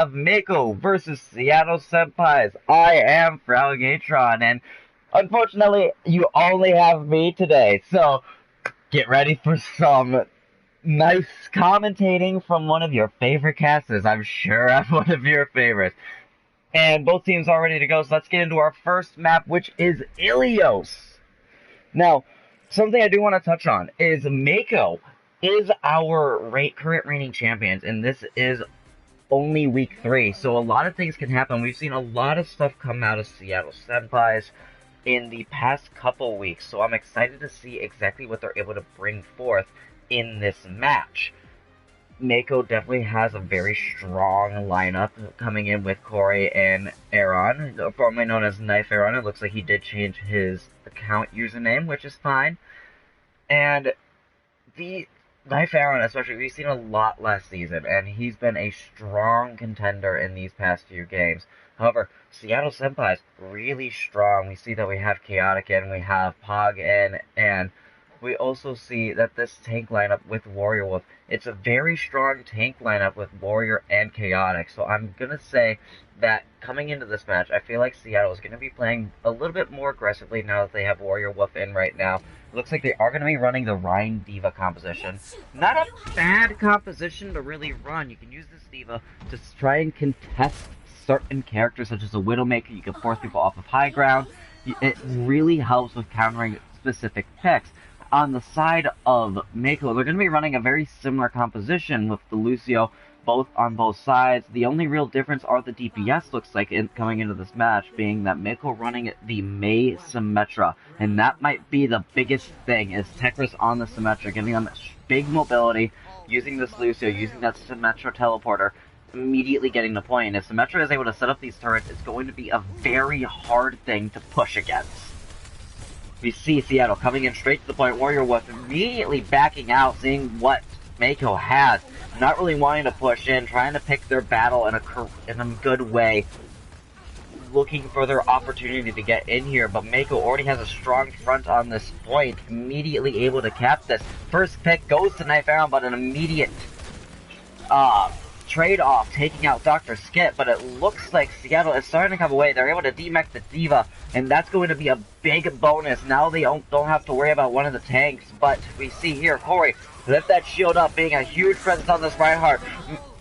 of Mako versus Seattle Senpais. I am Fralgatron, and unfortunately, you only have me today. So get ready for some nice commentating from one of your favorite casters. I'm sure I'm one of your favorites. And both teams are ready to go, so let's get into our first map, which is Ilios. Now, something I do want to touch on is Mako is our current reigning champions, and this is only week 3, so a lot of things can happen. We've seen a lot of stuff come out of Seattle Senpais in the past couple weeks, so I'm excited to see exactly what they're able to bring forth in this match. Mako definitely has a very strong lineup coming in with Corey and Aaron, formerly known as Knife Aaron. It looks like he did change his account username, which is fine. And the Knife Aaron, especially, we've seen a lot last season, and he's been a strong contender in these past few games. However, Seattle Senpais really strong. We see that we have Chaotic in, we have Pog in, and we also see that this tank lineup with Warrior Wolf, it's a very strong tank lineup with Warrior and Chaotic. So I'm going to say that coming into this match, I feel like Seattle is going to be playing a little bit more aggressively now that they have Warrior Wolf in right now. It looks like they are going to be running the Rein Diva composition. Not a bad composition to really run. You can use this Diva to try and contest certain characters such as a Widowmaker. You can force people off of high ground. It really helps with countering specific picks. On the side of Mako, they're going to be running a very similar composition with the Lucio on both sides. The only real difference are the DPS looks like coming into this match, being that Mako running the Mei Symmetra, and that might be the biggest thing, is Tekris on the Symmetra, giving them big mobility, using this Lucio, using that Symmetra teleporter, immediately getting the point. If Symmetra is able to set up these turrets, it's going to be a very hard thing to push against. We see Seattle coming in straight to the point. Warrior Wolf immediately backing out, seeing what Mako has. Not really wanting to push in, trying to pick their battle in a good way. Looking for their opportunity to get in here, but Mako already has a strong front on this point. Immediately able to cap this. First pick goes to Knife Aaron, but an immediate trade-off, taking out Dr. Skip, but it looks like Seattle is starting to come away. They're able to demech the Diva, and that's going to be a big bonus. Now they don't have to worry about one of the tanks, but we see here Corey lift that shield up, being a huge presence on this Reinhardt.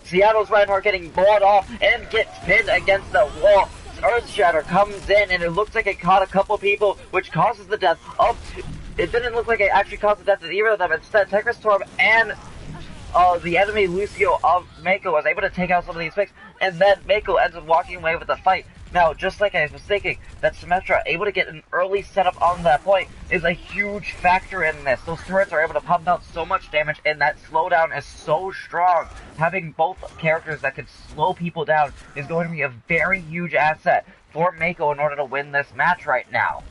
Seattle's Reinhardt getting bought off and gets pinned against the wall. Earthshatter comes in, and it looks like it caught a couple people, which causes the death of two. It didn't look like it actually caused the death of either of them. Instead, Tekris Storm and the enemy Lucio of Mako was able to take out some of these picks, and then Mako ends up walking away with the fight. Now, just like I was thinking, that Symmetra able to get an early setup on that point is a huge factor in this. Those turrets are able to pump out so much damage, and that slowdown is so strong. Having both characters that could slow people down is going to be a very huge asset for Mako in order to win this match right now.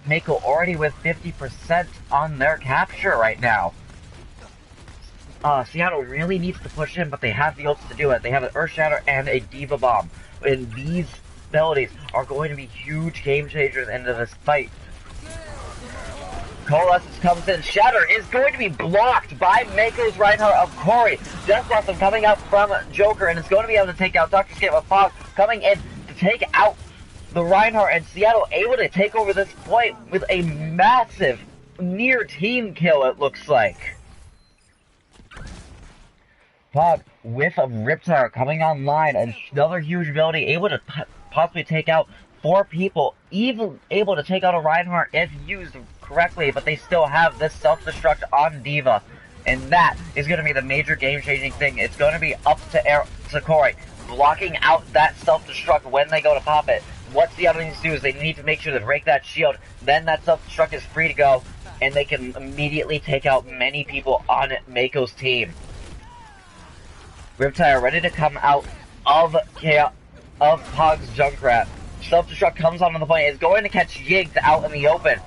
Mako already with 50% on their capture right now. Seattle really needs to push in, but they have the ults to do it. They have an Earthshatter and a Diva Bomb. And these abilities are going to be huge game changers into this fight. Coalescence comes in. Shatter is going to be blocked by Mako's Reinhardt of Corey. Death Blossom coming out from Joker, and it's going to be able to take out Dr. Skip with Fog coming in to take out the Reinhardt, and Seattle able to take over this point with a massive near team kill, it looks like. Pog with a Riptire coming online, another huge ability, able to possibly take out 4 people, even able to take out a Reinhardt if used correctly, but they still have this self-destruct on Diva, and that is going to be the major game-changing thing. It's going to be up to Corey, blocking out that self-destruct when they go to pop it. What Seattle needs to do is they need to make sure to break that shield, then that self-destruct is free to go, and they can immediately take out many people on Mako's team. Riptire ready to come out of Pog's Junkrat. Self-destruct comes onto the point. It's going to catch Yiggs out in the open.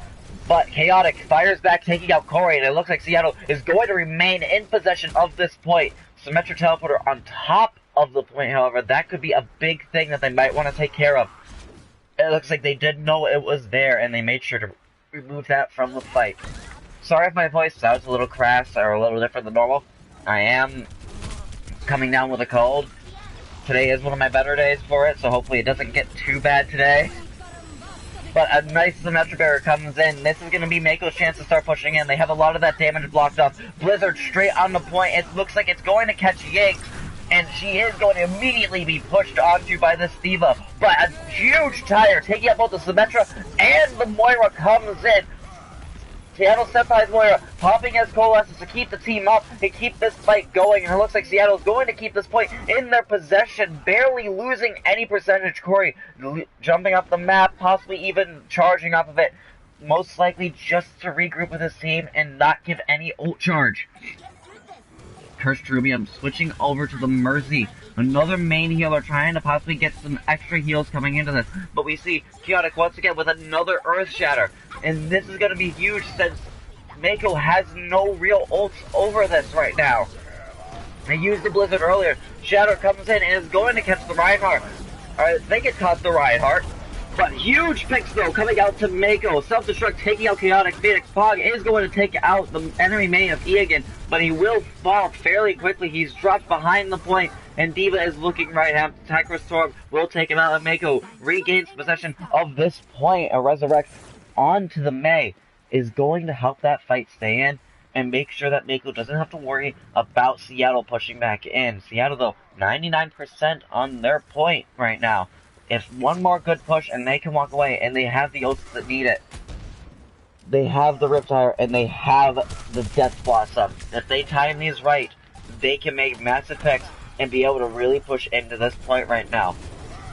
But Chaotic fires back, taking out Corey, and it looks like Seattle is going to remain in possession of this point. Symmetric Teleporter on top of the point, however, that could be a big thing that they might want to take care of. It looks like they did know it was there, and they made sure to remove that from the fight. Sorry if my voice sounds a little crass or a little different than normal. I am coming down with a cold. today is one of my better days for it, so hopefully it doesn't get too bad today. But a nice Symmetric Barrier comes in. This is going to be Mako's chance to start pushing in. They have a lot of that damage blocked off. Blizzard straight on the point. It looks like it's going to catch Yiggs, and she is going to immediately be pushed onto by this D.Va. But a huge tire taking out both the Symmetra and the Moira comes in. Seattle Senpais Moira popping as coalesces to keep the team up and keep this fight going, and it looks like Seattle's going to keep this point in their possession, barely losing any percentage. Corey jumping up the map, possibly even charging off of it, most likely just to regroup with his team and not give any ult charge. Cursed Rubium switching over to the Mercy, another main healer trying to possibly get some extra heals coming into this, but we see Chaotic once again with another Earth Shatter. And this is going to be huge since Mako has no real ults over this right now. They used the Blizzard earlier. Shadow comes in and is going to catch the Reinhardt. I think it caught the Reinhardt. But huge picks though coming out to Mako. Self-destruct taking out Chaotic. Phoenix Pog is going to take out the enemy main of Egan, but he will fall fairly quickly. He's dropped behind the point, and D.Va is looking right at him. Tigress Storm will take him out, and Mako regains possession of this point. A resurrect onto the Mei is going to help that fight stay in and make sure that Mako doesn't have to worry about Seattle pushing back in. Seattle, though, 99% on their point right now. If one more good push and they can walk away, and they have the ults that need it. They have the Riptire and they have the Death Blossom. If they time these right, they can make massive picks and be able to really push into this point right now.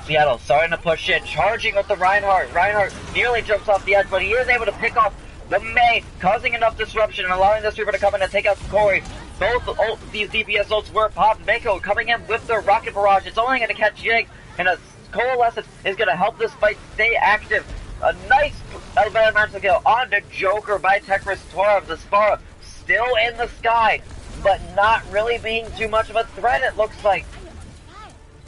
Seattle starting to push in, charging with the Reinhardt. Reinhardt nearly jumps off the edge, but he is able to pick off the Mei, causing enough disruption and allowing this Reaper to come in and take out Corey. Both these DPS ults were popped. Mako coming in with their Rocket Barrage. It's only going to catch Jig, and a Coalescence is going to help this fight stay active. A nice environmental kill onto Joker by Tekris Torov. The Spara still in the sky, but not really being too much of a threat, it looks like.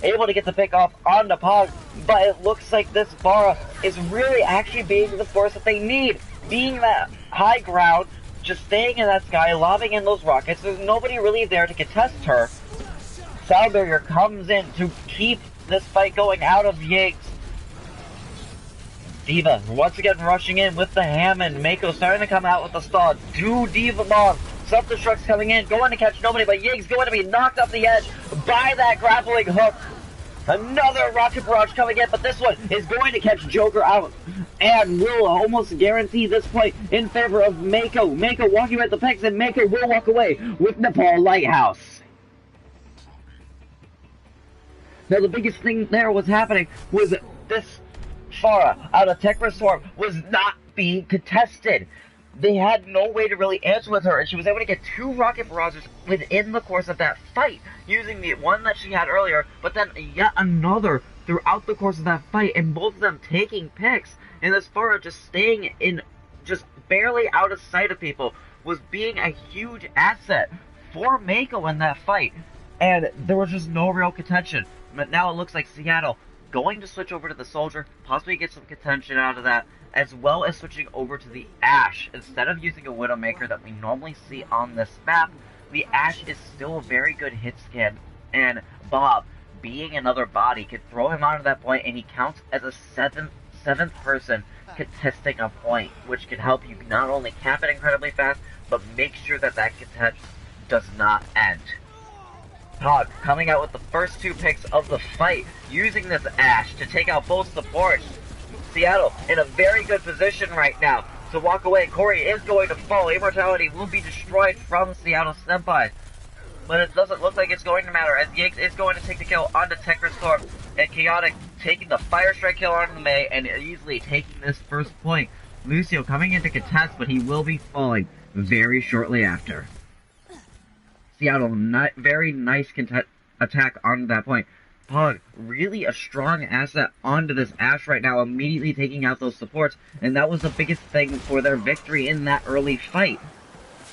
Able to get the pick off onto Pog, but it looks like this Spara is really actually being the force that they need. Being that high ground, just staying in that sky, lobbing in those rockets. There's nobody really there to contest her. Sound Barrier comes in to keep this fight going out of Yiggs. D.Va once again rushing in with the Hammond. Mako starting to come out with the stun. Two D.Va bombs. Self-destruct's coming in, going to catch nobody, but Yiggs going to be knocked off the edge by that grappling hook. Another Rocket Barrage coming in, but this one is going to catch Joker out and will almost guarantee this point in favor of Mako. Mako walking with the picks, and Mako will walk away with Nepal Lighthouse. Now the biggest thing there was happening was this Farah out of Tekris Storm was not being contested. They had no way to really answer with her, and she was able to get two Rocket Barrages within the course of that fight, using the one that she had earlier, but then yet another throughout the course of that fight, and both of them taking picks, and this Farah just staying in, just barely out of sight of people, was being a huge asset for Mako in that fight, and there was just no real contention. But now it looks like Seattle going to switch over to the Soldier, possibly get some contention out of that, as well as switching over to the Ashe. Instead of using a Widowmaker that we normally see on this map, the Ashe is still a very good hit scan, and Bob, being another body, could throw him onto that point, and he counts as a seventh person contesting a point, which can help you not only cap it incredibly fast, but make sure that that contest does not end. Pog coming out with the first two picks of the fight, using this Ashe to take out both supports. Seattle in a very good position right now to walk away. Corey is going to fall. Immortality will be destroyed from Seattle Senpai. But it doesn't look like it's going to matter, as Yiggs is going to take the kill onto Tekris Storm, and Chaotic taking the Fire Strike kill onto the Mei and easily taking this first point. Lucio coming in to contest, but he will be falling very shortly after. Seattle, very nice attack on that point. Pog, really a strong asset onto this Ashe right now, immediately taking out those supports, and that was the biggest thing for their victory in that early fight.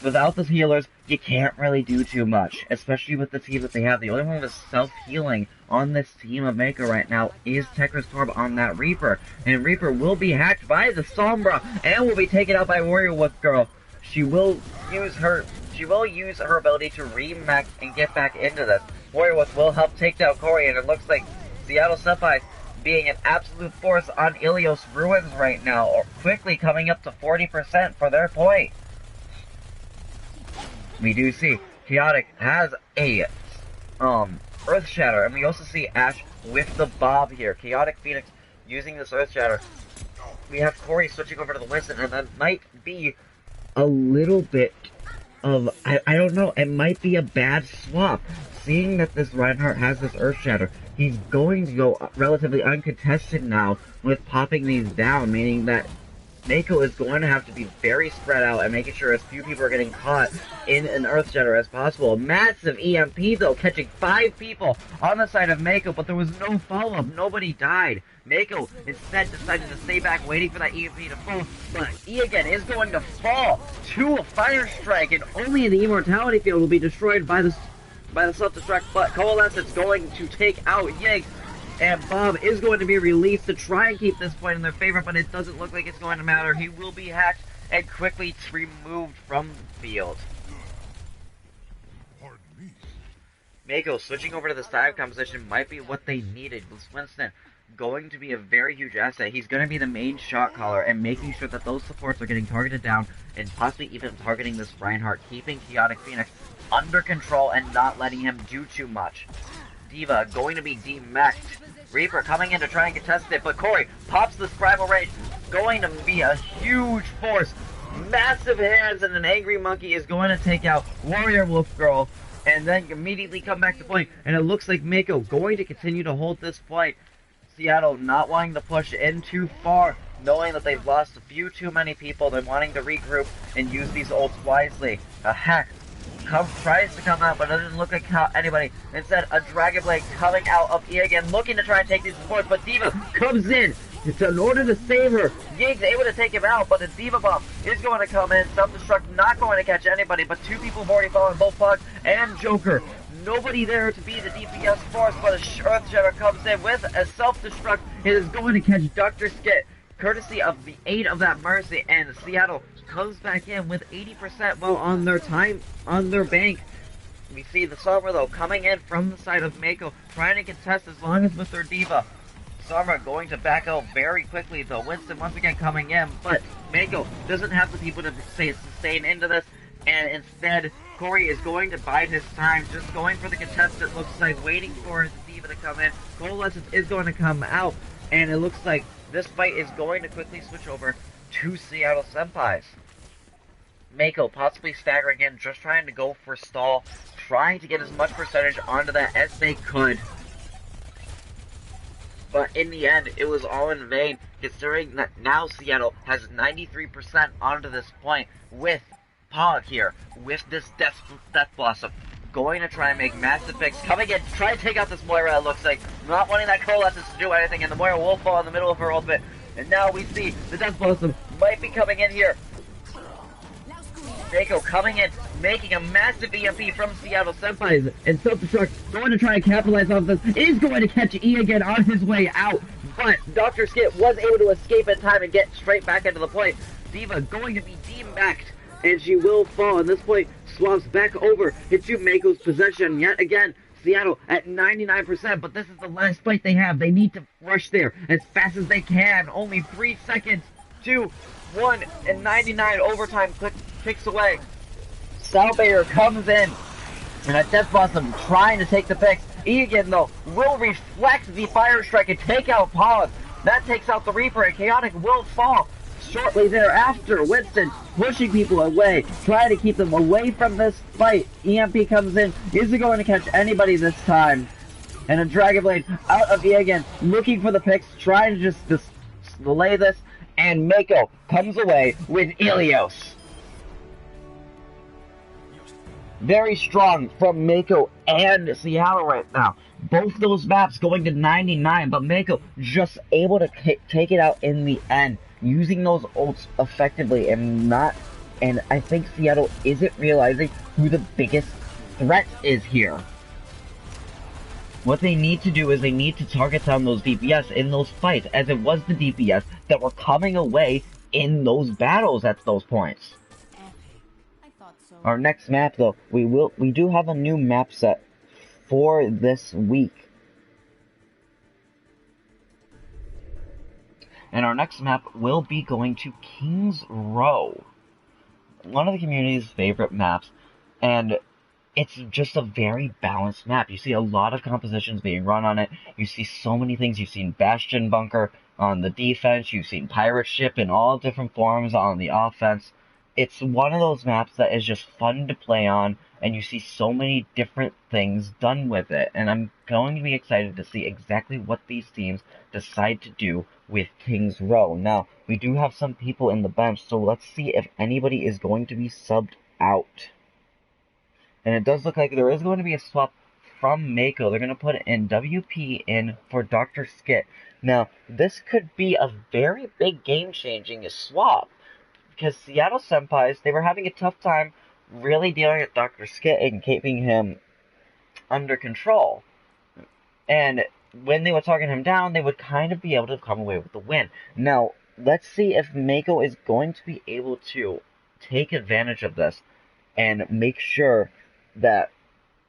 Without the healers, you can't really do too much, especially with the team that they have. The only one that's self-healing on this team of Mako right now is Tekris Torb on that Reaper, and Reaper will be hacked by the Sombra, and will be taken out by Warrior Wolf Girl. She will use her ability to remech and get back into this. Warrior Wolf will help take down Corey, and it looks like Seattle Senpais being an absolute force on Ilios Ruins right now, or quickly coming up to 40% for their point. We do see Chaotic has a Earth Shatter, and we also see Ash with the Bob here. Chaotic Phoenix using this Earth Shatter. We have Corey switching over to the Winston, and that might be a little bit of, I don't know, it might be a bad swap. Seeing that this Reinhardt has this Earth Shatter, he's going to go relatively uncontested now with popping these down, meaning that Mako is going to have to be very spread out and making sure as few people are getting caught in an Earth Shatter as possible. Massive EMP though, catching 5 people on the side of Mako, but there was no follow-up. Nobody died. Mako instead decided to stay back waiting for that EMP to fall, but E again is going to fall to a Fire Strike, and only the Immortality Field will be destroyed by the self-destruct, but Coalescence going to take out Yig. And Bob is going to be released to try and keep this point in their favor, but it doesn't look like it's going to matter. He will be hacked and quickly removed from the field. Mako switching over to the side composition might be what they needed. With Winston going to be a very huge asset. He's going to be the main shot caller and making sure that those supports are getting targeted down and possibly even targeting this Reinhardt, keeping Chaotic Phoenix under control and not letting him do too much. D.Va going to be demexed. Reaper coming in to try and contest it, but Corey pops this Primal Rage. Going to be a huge force. Massive hands, and an Angry Monkey is going to take out Warrior Wolf Girl and then immediately come back to point. And it looks like Mako going to continue to hold this point. Seattle not wanting to push in too far, knowing that they've lost a few too many people. They're wanting to regroup and use these ults wisely. A hack tries to come out, but it doesn't look like anybody. Instead, a Dragon Blade coming out of E again, looking to try and take these supports, but D.Va comes in in order to save her. Yig's able to take him out, but the D.Va bomb is going to come in. Self-destruct not going to catch anybody, but 2 people have already fallen, both Pog and Joker. Nobody there to be the DPS force, but a Earth Shatter comes in with a self-destruct. It is going to catch Dr. Skit, courtesy of the aid of that Mercy, and Seattle comes back in with 80% while on their bank. We see the Sombra though coming in from the side of Mako, trying to contest as long as with their D.Va. Sombra going to back out very quickly though. Winston once again coming in, but Mako doesn't have the people to sustain into this, and instead Corey is going to bide his time, just going for the contest. It looks like waiting for his D.Va to come in. Coalescence is going to come out, and it looks like this fight is going to quickly switch over to Seattle Senpais. Mako possibly staggering in, just trying to go for stall, trying to get as much percentage onto that as they could. But in the end, it was all in vain, considering that now Seattle has 93% onto this point with Pog here, with this Death Blossom. Going to try and make massive picks, coming in, try to take out this Moira, it looks like. Not wanting that Coalescence to do anything, and the Moira will fall in the middle of her ultimate. And now we see the Death Blossom might be coming in here. Mako coming in, making a massive EMP from Seattle Senpais, and Self-Destruct going to try and capitalize off this, is going to catch E again on his way out, but Dr. Skit was able to escape in time and get straight back into the point. D.Va going to be demexed, and she will fall, and this point swaps back over into Mako's possession yet again. Seattle at 99%, but this is the last fight they have. They need to rush there as fast as they can. Only 3 seconds, 2, 1, and 99 overtime kicks away. Salbayer comes in, and a Death Blossom trying to take the picks. E again, though, will reflect the Fire Strike and take out Pog. That takes out the Reaper, and Chaotic will fall shortly thereafter. Winston pushing people away, trying to keep them away from this fight. EMP comes in. Is it going to catch anybody this time? And a Dragon Blade out of E again, looking for the picks, trying to just delay this. And Mako comes away with Ilios. Very strong from Mako and Seattle right now. Both those maps going to 99, but Mako just able to take it out in the end, using those ults effectively, and I think Seattle isn't realizing who the biggest threat is here. What they need to do is they need to target down those DPS in those fights, as it was the DPS that were coming away in those battles at those points. Our next map, though, we do have a new map set for this week. And our next map will be going to Kings Row, one of the community's favorite maps, and it's just a very balanced map. You see a lot of compositions being run on it. You see so many things. You've seen Bastion Bunker on the defense. You've seen Pirate Ship in all different forms on the offense. It's one of those maps that is just fun to play on, and you see so many different things done with it. And I'm going to be excited to see exactly what these teams decide to do with Kings Row. Now, we do have some people in the bench, so let's see if anybody is going to be subbed out. And it does look like there is going to be a swap from Mako. They're going to put in WP in for Dr. Skit. Now, this could be a very big game-changing swap, because Seattle Senpais, they were having a tough time really dealing with Dr. Skit and keeping him under control. And when they were talking him down, they would kind of be able to come away with the win. Now, let's see if Mako is going to be able to take advantage of this and make sure that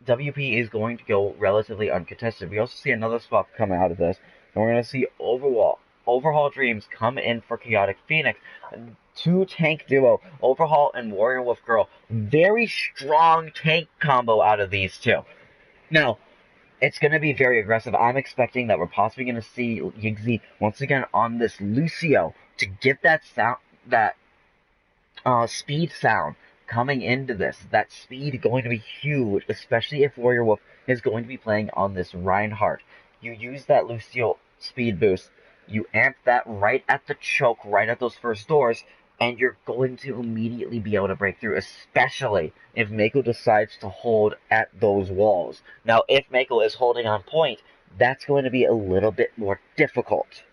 WP is going to go relatively uncontested. We also see another swap come out of this, and we're going to see Overhaul Dreams come in for Chaotic Phoenix. Two tank duo, Overhaul and Warrior Wolf Girl. Very strong tank combo out of these two. Now, it's going to be very aggressive. I'm expecting that we're possibly going to see Yiggsy once again on this Lucio to get that sound, that speed sound coming into this. That speed going to be huge, especially if Warrior Wolf is going to be playing on this Reinhardt. You use that Lucio speed boost, you amp that right at the choke, right at those first doors, and you're going to immediately be able to break through, especially if Mako decides to hold at those walls. Now, if Mako is holding on point, that's going to be a little bit more difficult.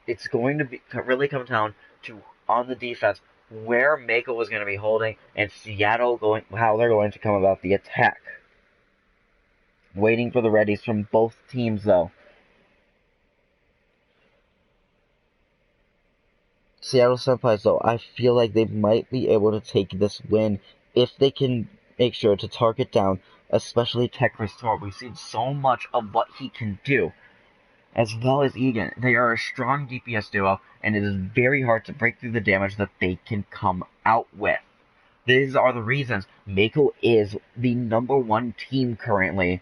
It's going to be really come down to, on the defense, where Mako is going to be holding, and Seattle how they're going to come about the attack. Waiting for the readies from both teams, though. Seattle Senpais, though, I feel like they might be able to take this win if they can make sure to target down, especially Tekris Tor. We've seen so much of what he can do, as well as Egan. They are a strong DPS duo, and it is very hard to break through the damage that they can come out with. These are the reasons Mako is the #1 team currently,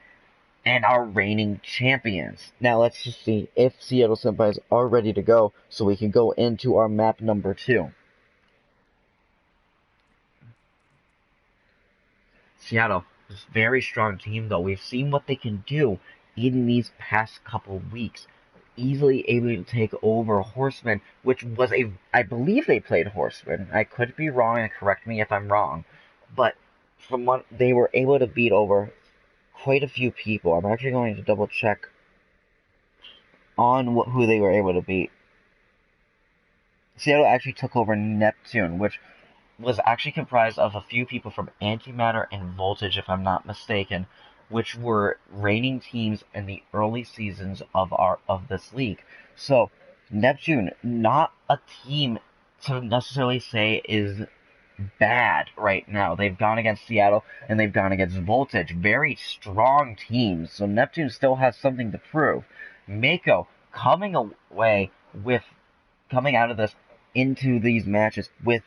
and our reigning champions. Now let's just see if Seattle Senpais are ready to go, so we can go into our map number 2. Seattle is a very strong team, though. We've seen what they can do in these past couple weeks. Easily able to take over Horseman, which was I believe they played Horseman. I could be wrong, and correct me if I'm wrong. But from what they were able to beat over quite a few people. I'm actually going to double check on who they were able to beat. Seattle actually took over Neptune, which was actually comprised of a few people from Antimatter and Voltage, if I'm not mistaken, which were reigning teams in the early seasons of this league. So Neptune, not a team to necessarily say is bad right now. They've gone against Seattle and they've gone against Voltage. Very strong teams. So Neptune still has something to prove. Mako coming out of this into these matches with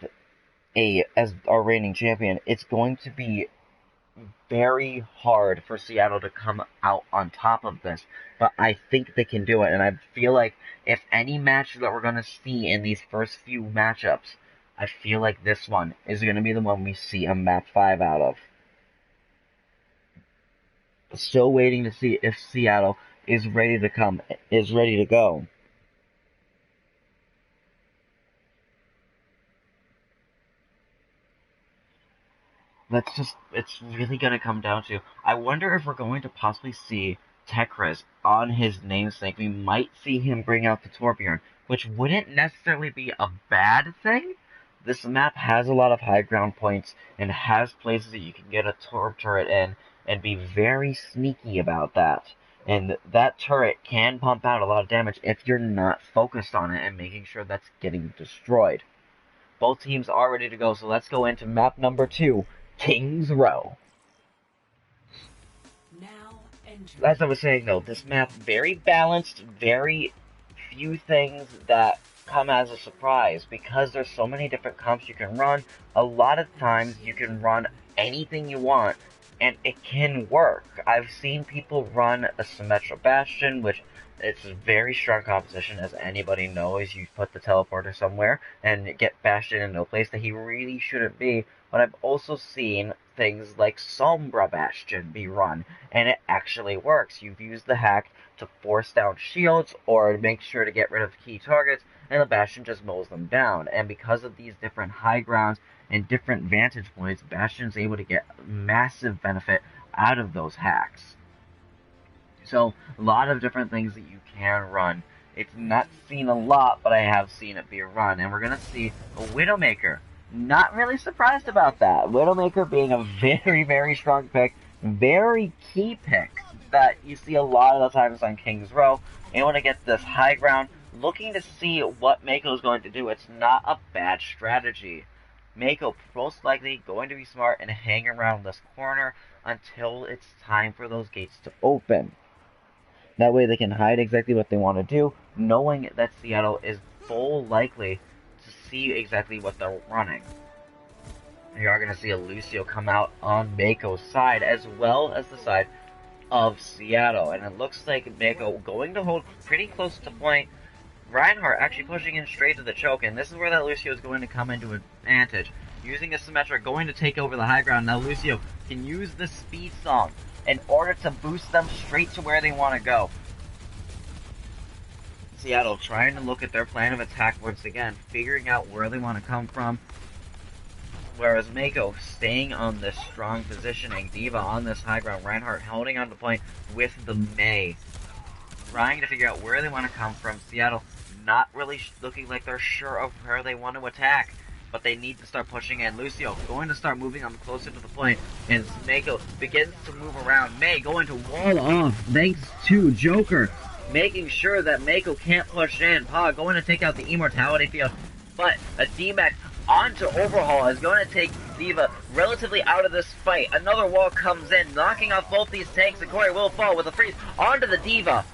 as our reigning champion. It's going to be very hard for Seattle to come out on top of this, but I think they can do it. And I feel like if any match that we're going to see in these first few matchups, I feel like this one is going to be the one we see a map 5 out of. Still waiting to see if Seattle is ready to go. It's really going to come down to, I wonder if we're going to possibly see Tekris on his namesake. We might see him bring out the Torbjorn, which wouldn't necessarily be a bad thing. This map has a lot of high ground points and has places that you can get a Torb turret in and be very sneaky about that. And that turret can pump out a lot of damage if you're not focused on it and making sure that's getting destroyed. Both teams are ready to go, so let's go into map number 2, Kings Row. Now as I was saying though, this map very balanced, very few things that come as a surprise because there's so many different comps you can run. A lot of times you can run anything you want and it can work. I've seen people run a Symmetra Bastion, which it's a very strong composition, as anybody knows. You put the teleporter somewhere and get Bastion into a place that he really shouldn't be. But I've also seen things like Sombra Bastion be run, and it actually works. You've used the hack to force down shields or make sure to get rid of key targets, and the Bastion just mows them down. And because of these different high grounds and different vantage points, Bastion's able to get massive benefit out of those hacks. So, a lot of different things that you can run. It's not seen a lot, but I have seen it be run. And we're going to see a Widowmaker. Not really surprised about that. Widowmaker being a very, very strong pick. Very key pick that you see a lot of the times on King's Row. You want to get this high ground. Looking to see what Mako is going to do. It's not a bad strategy. Mako most likely going to be smart and hang around this corner until it's time for those gates to open. That way they can hide exactly what they want to do, knowing that Seattle is full likely to see exactly what they're running. You are going to see a Lucio come out on Mako's side, as well as the side of Seattle. And it looks like Mako going to hold pretty close to point. Reinhardt actually pushing in straight to the choke, and this is where that Lucio is going to come into advantage. Using a Symmetra, going to take over the high ground. Now Lucio can use the speed song in order to boost them straight to where they want to go. Seattle trying to look at their plan of attack once again, figuring out where they want to come from. Whereas Mako staying on this strong positioning, D.Va on this high ground, Reinhardt holding on to the point with the Mei. Trying to figure out where they want to come from. Seattle not really looking like they're sure of where they want to attack, but they need to start pushing in. Lucio going to start moving on closer to the point, and Mako begins to move around. Mei going to wall off thanks to Joker, making sure that Mako can't push in. Pa going to take out the Immortality Field, but a D-Max onto Overhaul is going to take D.Va relatively out of this fight. Another wall comes in, knocking off both these tanks, and Corey will fall with a freeze onto the D.Va.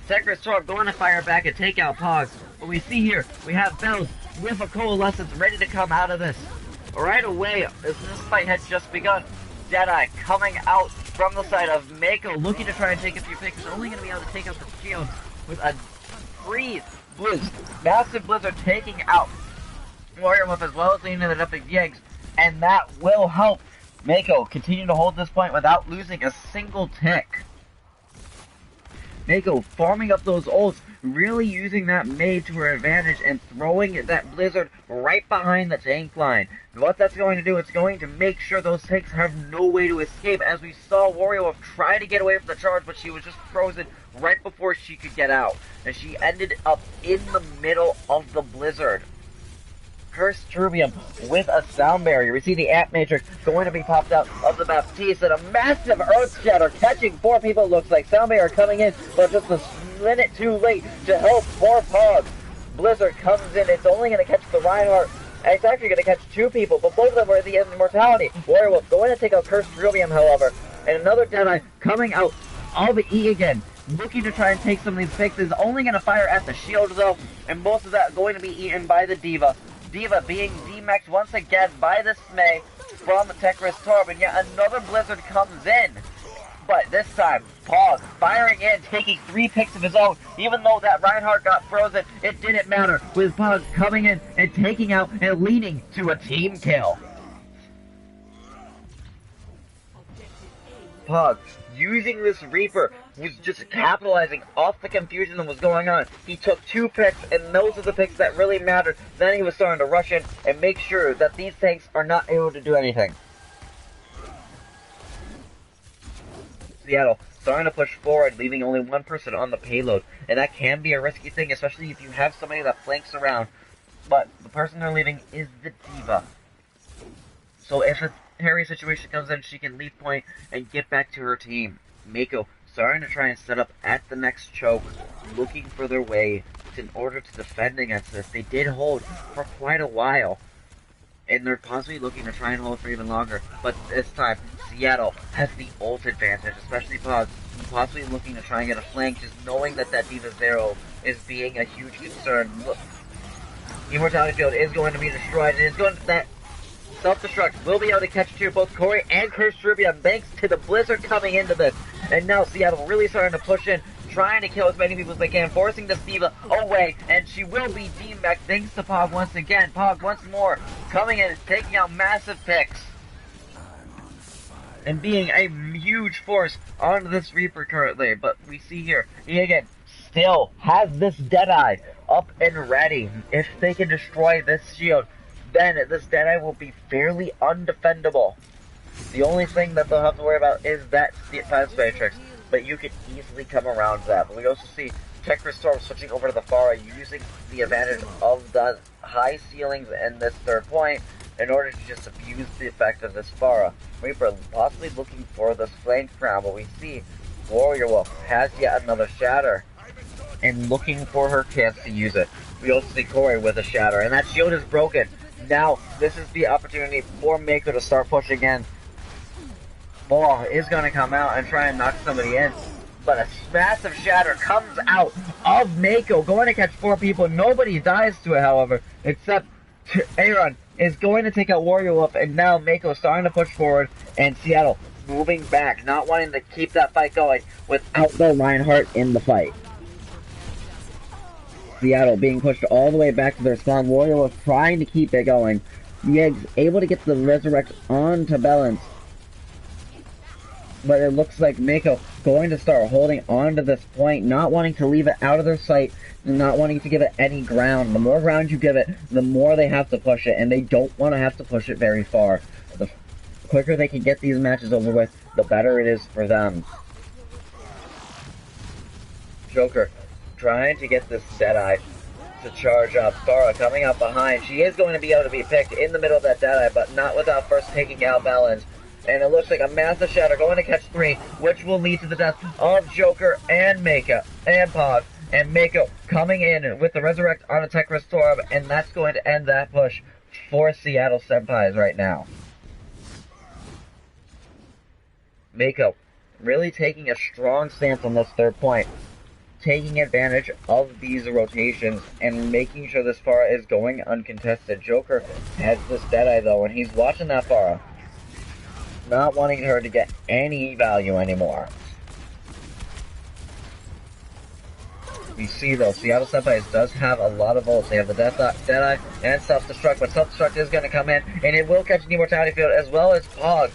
Tekris Torb going to fire back and take out Pogs. But we see here, we have Bells with a Coalescence ready to come out of this. Right away, as this fight had just begun, Deadeye coming out from the side of Mako, looking to try and take a few picks. Only going to be able to take out the shield with a freeze blizz. Massive Blizzard taking out Warrior Wolf as well as leading to the Epic Yanks. And that will help Mako continue to hold this point without losing a single tick. Mako farming up those ults, really using that Mei to her advantage and throwing that Blizzard right behind the tank line. And what that's going to do, it's going to make sure those tanks have no way to escape, as we saw Warrior Wolf try to get away from the charge, but she was just frozen right before she could get out. And she ended up in the middle of the Blizzard. Cursed Trubium with a sound barrier. We see the Ant Matrix going to be popped out of the Baptiste, and a massive Earth Shatter catching 4 people, looks like. Sound barrier coming in, but just a minute too late to help poor Pog. Blizzard comes in, it's only going to catch the Reinhardt, and it's actually going to catch 2 people, but both of them are at the end of Immortality. Warrior Wolf going to take out Cursed Trubium, however, and another Deadeye coming out of E again, looking to try and take some of these fixes, only going to fire at the shield though, and most of that going to be eaten by the D.Va. D.Va being D-Max once again by this Mei from Tekris Torb, and yet another Blizzard comes in. But this time, Pog firing in, taking 3 picks of his own. Even though that Reinhardt got frozen, it didn't matter, with Pog coming in and taking out and leading to a team kill. Pog using this Reaper, was just capitalizing off the confusion that was going on. He took 2 picks, and those are the picks that really mattered. Then he was starting to rush in and make sure that these tanks are not able to do anything. Seattle starting to push forward, leaving only 1 person on the payload, and that can be a risky thing, especially if you have somebody that flanks around. But the person they're leaving is the D.Va. So if a Harry situation comes in, she can leave point and get back to her team. Mako starting to try and set up at the next choke, looking for their way in order to defend against this. They did hold for quite a while, and they're possibly looking to try and hold for even longer, but this time Seattle has the ult advantage, especially Pog possibly looking to try and get a flank, just knowing that that D.Va Zero is being a huge concern. Look, Immortality Field is going to be destroyed, and it's going to, that self-destruct will be able to catch two, both Corey and Kerstribia, thanks to the Blizzard coming into this. And now Seattle really starting to push in, trying to kill as many people as they can, forcing this D.Va away, and she will be deemed back thanks to Pog once again. Pog once more coming in, taking out massive picks, and being a huge force on this Reaper currently. But we see here, he again still has this Deadeye up and ready. If they can destroy this shield, then this Deadeye will be fairly undefendable. The only thing that they'll have to worry about is that defense matrix, but you can easily come around that. But we also see Tekra Storm switching over to the Pharah, using the advantage of the high ceilings in this third point in order to just abuse the effect of this Pharah. Reaper possibly looking for this flank crown, but we see Warrior Wolf has yet another shatter and looking for her chance to use it. We also see Corey with a shatter, and that shield is broken. Now, this is the opportunity for Mako to start pushing in. Ball is going to come out and try and knock somebody in, but a massive shatter comes out of Mako, going to catch 4 people. Nobody dies to it, however, except Aaron is going to take out Warrior Wolf, and now Mako starting to push forward, and Seattle moving back, not wanting to keep that fight going without the Reinhardt in the fight. Seattle being pushed all the way back to their spawn. Warrior Wolf trying to keep it going. Yiggs able to get the Resurrect onto Balance, but it looks like Mako going to start holding on to this point, not wanting to leave it out of their sight, not wanting to give it any ground. The more ground you give it, the more they have to push it, and they don't want to have to push it very far. The quicker they can get these matches over with, the better it is for them. Joker trying to get this Deadeye to charge up. Pharah coming up behind. She is going to be able to be picked in the middle of that Deadeye, but not without first taking out Balance. And it looks like a massive shatter going to catch 3, which will lead to the death of Joker and Mako and Pog. And Mako coming in with the Resurrect on a Tech Restore, and that's going to end that push for Seattle Senpais right now. Mako really taking a strong stance on this third point, taking advantage of these rotations and making sure this Pharah is going uncontested. Joker has this Deadeye though, and he's watching that Pharah, not wanting her to get any value anymore. We see though, Seattle Senpais does have a lot of ults. They have the Deadeye and Self-Destruct, but Self-Destruct is going to come in, and it will catch an Immortality Field as well as Pog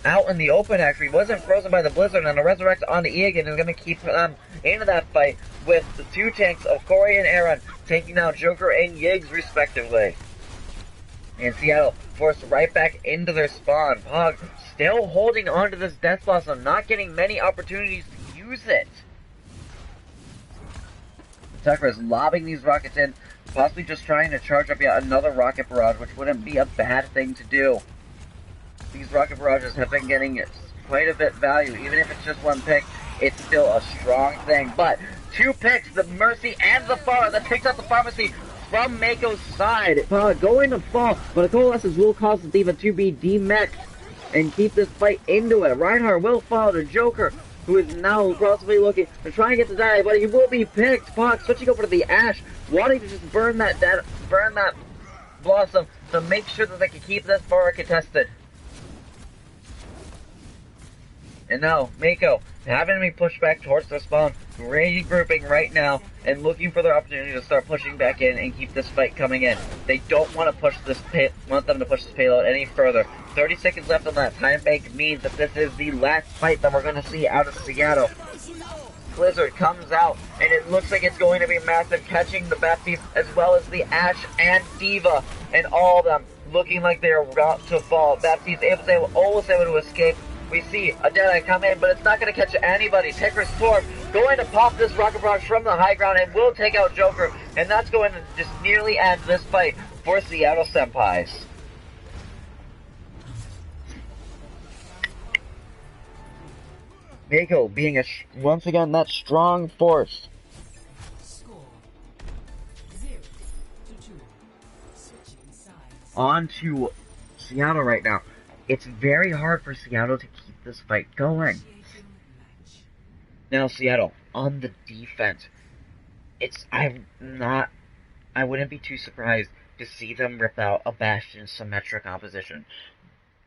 out in the open. Actually wasn't frozen by the Blizzard, and the Resurrect onto Egan is going to keep them into that fight with the 2 tanks of Corey and Aaron taking down Joker and Yiggs respectively. And Seattle forced right back into their spawn. Pog still holding on to this Death Blossom, not getting many opportunities to use it. Tucker is lobbing these rockets in, possibly just trying to charge up yet another rocket barrage, which wouldn't be a bad thing to do. These rocket barrages have been getting quite a bit of value. Even if it's just 1 pick, it's still a strong thing. But 2 picks, the Mercy and the Pharah, that takes out the Pharmacy from Mako's side. Going to fall, but the Coalescence will cause the D.Va to be demexed and keep this fight into it. Reinhardt will follow the Joker, who is now possibly looking to try and get the die, but he will be picked. Pog switching over to the Ashe, wanting to just burn that Blossom to make sure that they can keep this Pharah contested. And now, Mako, having to be pushed back towards their spawn, regrouping right now, and looking for their opportunity to start pushing back in and keep this fight coming in. They don't want to push this payload any further. 30 seconds left on that time bank means that this is the last fight that we're going to see out of Seattle. Blizzard comes out, and it looks like it's going to be massive, catching the Baptiste as well as the Ashe and D.Va, and all of them looking like they are about to fall. Baptiste almost able to escape. We see a Deadeye come in, but it's not going to catch anybody. Tekra Storm going to pop this rocket barrage from the high ground and will take out Joker, and that's going to just nearly end this fight for Seattle Senpais. Mako being once again that strong force. On to Seattle right now. It's very hard for Seattle to keep this fight going. Now Seattle, on the defense, I wouldn't be too surprised to see them rip out a Bastion Symmetra composition.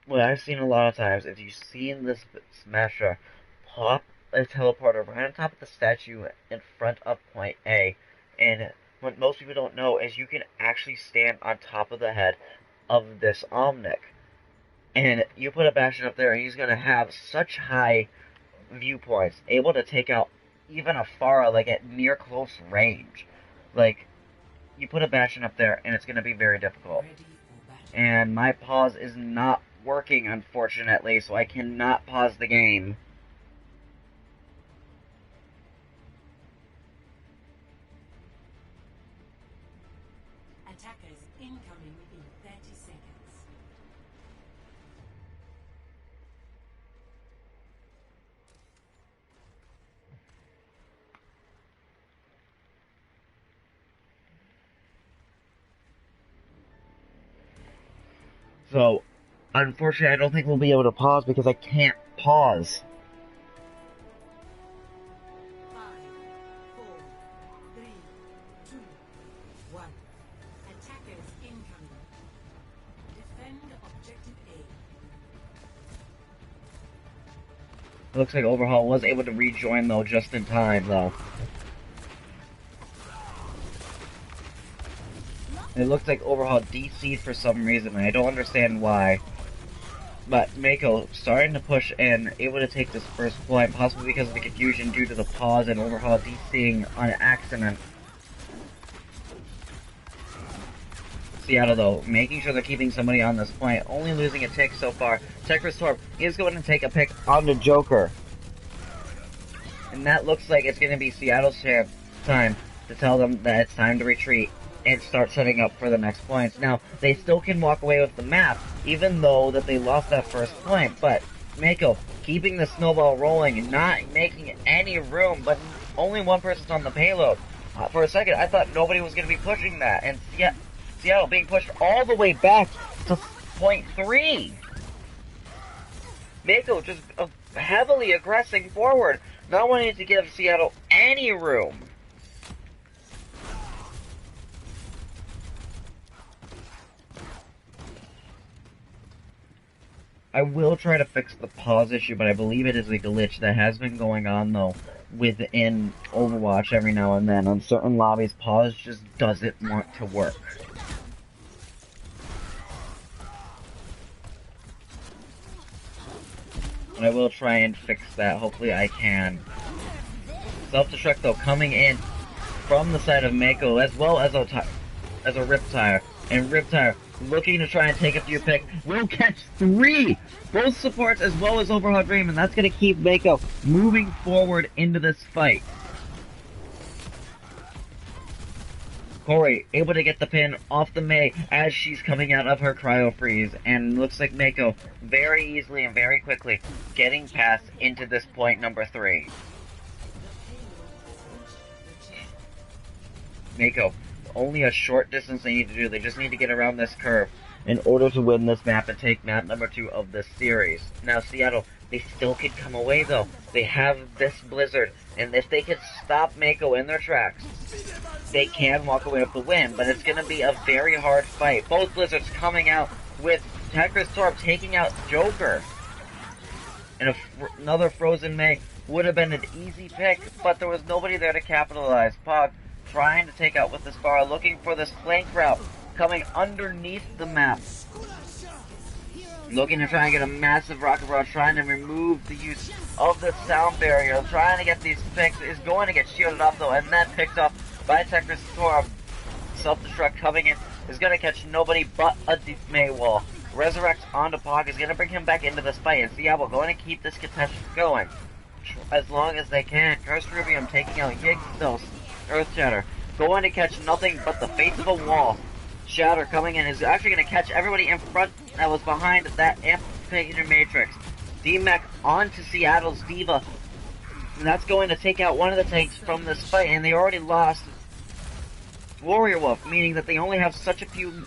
What I've seen a lot of times, if you see in this Smasher pop a teleporter right on top of the statue in front of point A, and what most people don't know is you can actually stand on top of the head of this Omnic. And you put a Bastion up there, and he's going to have such high viewpoints, able to take out even a Pharah, like, at near close range. Like, you put a Bastion up there, and it's going to be very difficult. And my pause is not working, unfortunately, so I cannot pause the game. Attackers incoming in 30 seconds. So, unfortunately, I don't think we'll be able to pause because I can't pause. 5, 4, 3, 2, 1. Attackers incoming. Defend objective A. It looks like Overhaul was able to rejoin, though, just in time, though. It looks like Overhaul DC'd for some reason, and I don't understand why. But Mako starting to push and able to take this first point, possibly because of the confusion due to the pause and Overhaul DCing on accident. Seattle, though, making sure they're keeping somebody on this point, only losing a tick so far. Tekris Torp is going to take a pick on the Joker. And that looks like it's going to be Seattle's time to tell them that it's time to retreat and start setting up for the next points. Now, they still can walk away with the map, even though that they lost that first point, but Mako keeping the snowball rolling and not making any room, but only one person's on the payload. For a second, I thought nobody was going to be pushing that, and Seattle being pushed all the way back to point 3. Mako just heavily aggressing forward, not wanting to give Seattle any room. I will try to fix the pause issue, but I believe it is a glitch that has been going on, though, within Overwatch every now and then. On certain lobbies, pause just doesn't want to work. And I will try and fix that. Hopefully I can. Self-destruct, though, coming in from the side of Mako, as well as a Riptire. And Riptire looking to try and take a few picks. Will catch 3! Both supports as well as Overhaul Dream, and that's going to keep Mako moving forward into this fight. Corey able to get the pin off the Mei as she's coming out of her cryo freeze, and looks like Mako very easily and very quickly getting past into this point number 3. Mako, only a short distance they need to do. They just need to get around this curve in order to win this map and take map number 2 of this series. Now Seattle, they still could come away though. They have this Blizzard, and if they could stop Mako in their tracks, they can walk away with the win, but it's going to be a very hard fight. Both Blizzards coming out with Tekris Torp taking out Joker. And another Frozen Mei would have been an easy pick, but there was nobody there to capitalize. Pog trying to take out with this bar, looking for this flank route, coming underneath the map. Looking to try and get a massive rocket barrage, trying to remove the use of the sound barrier, trying to get these picks, is going to get shielded off though, and then picked up by Tekris Torp. Self-destruct coming in, is going to catch nobody but a deep Mei wall. Resurrect onto Pog is going to bring him back into this fight, and Seattle going to keep this contest going as long as they can. Cursed Rubium taking out Yggdrasil. Earth Shatter going to catch nothing but the face of a wall. Shatter coming in is actually going to catch everybody in front that was behind that Amplification Matrix. D-Mech onto Seattle's Diva. And that's going to take out one of the tanks from this fight, and they already lost Warrior Wolf, meaning that they only have such a few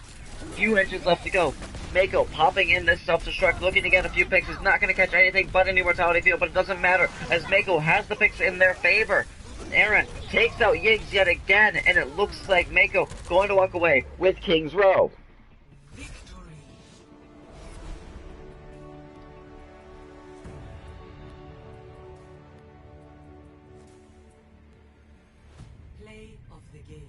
Few inches left to go. Mako popping in this self-destruct, looking to get a few picks, is not going to catch anything but an immortality field, but it doesn't matter, as Mako has the picks in their favor. Aaron takes out Yiggs yet again, and it looks like Mako going to walk away with King's Row. Victory. Play of the game.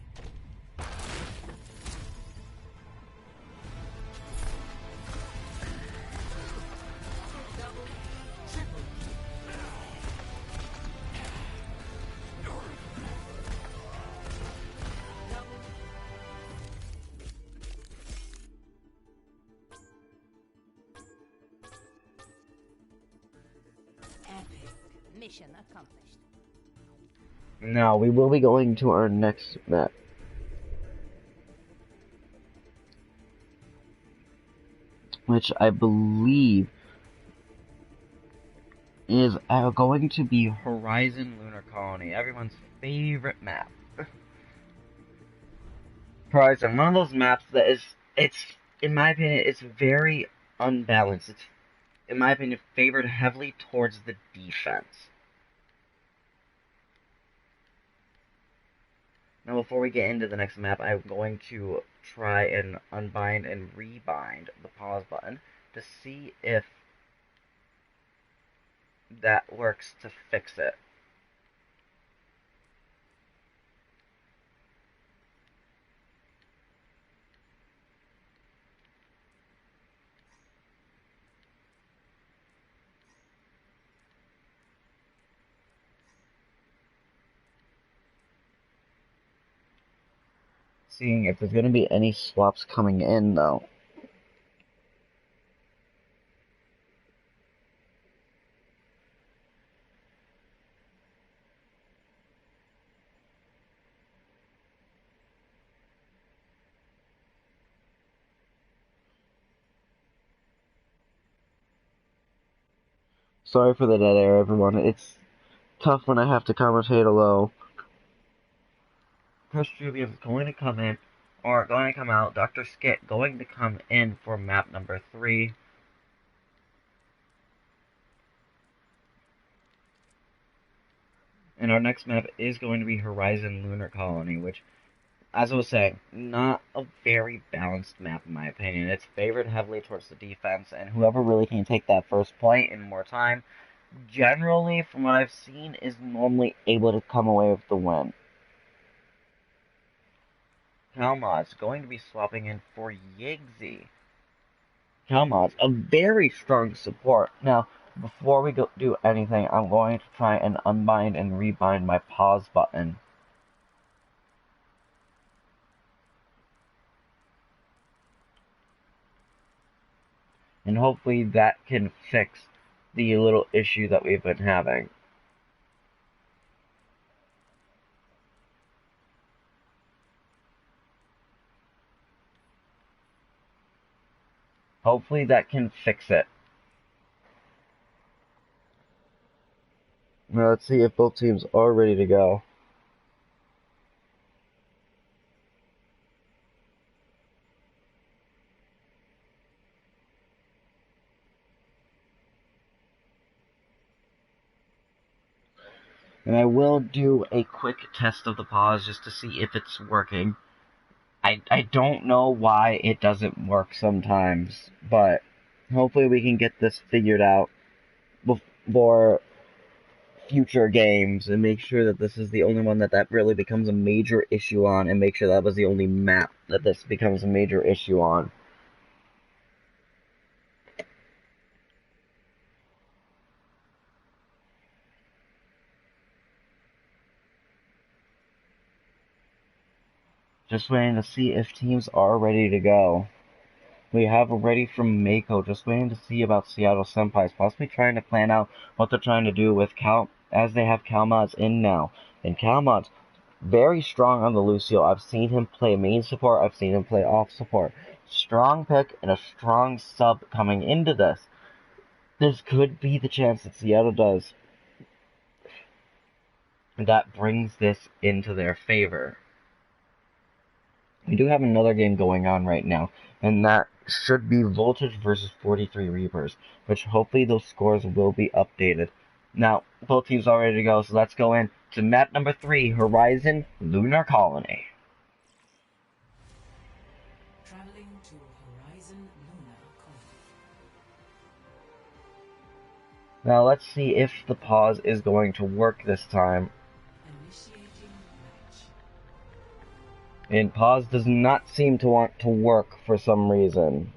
Double, triple. Double. Epic. Mission accomplished. Now, we will be going to our next map. Which I believe is going to be Horizon Lunar Colony, everyone's favorite map. Horizon, one of those maps that it's, in my opinion, it's very unbalanced. It's, in my opinion, favored heavily towards the defense. Now, before we get into the next map, I'm going to try and unbind and rebind the pause button to see if that works to fix it. Seeing if there's going to be any swaps coming in, though. Sorry for the dead air, everyone. It's tough when I have to commentate alone. Chris Jubian is going to come in, or going to come out. Dr. Skit going to come in for map number 3. And our next map is going to be Horizon Lunar Colony, which, as I was saying, not a very balanced map in my opinion. It's favored heavily towards the defense, and whoever really can take that first point in more time, generally, from what I've seen, is normally able to come away with the win. Kalmaz going to be swapping in for Yiggsy. Kalmaz, a very strong support. Now, before we do anything, I'm going to try and unbind and rebind my pause button. And hopefully that can fix the little issue that we've been having. Hopefully that can fix it. Now let's see if both teams are ready to go. And I will do a quick test of the pause just to see if it's working. I don't know why it doesn't work sometimes, but hopefully we can get this figured out before future games and make sure that this is the only one that really becomes a major issue on, and make sure that was the only map that this becomes a major issue on. Just waiting to see if teams are ready to go. We have a ready from Mako, just waiting to see about Seattle Senpais, possibly trying to plan out what they're trying to do with as they have Kalmaz in now. And Kalmaz, very strong on the Lucio. I've seen him play main support, I've seen him play off support. Strong pick and a strong sub coming into this. This could be the chance that Seattle does. And that brings this into their favor. We do have another game going on right now, and that should be Voltage versus 43 Reapers, which hopefully those scores will be updated. Now, both teams are ready to go, so let's go in to map number 3, Horizon Lunar Colony. Traveling to Horizon Lunar Colony. Now let's see if the pause is going to work this time. Initiating match. And pause does not seem to want to work for some reason.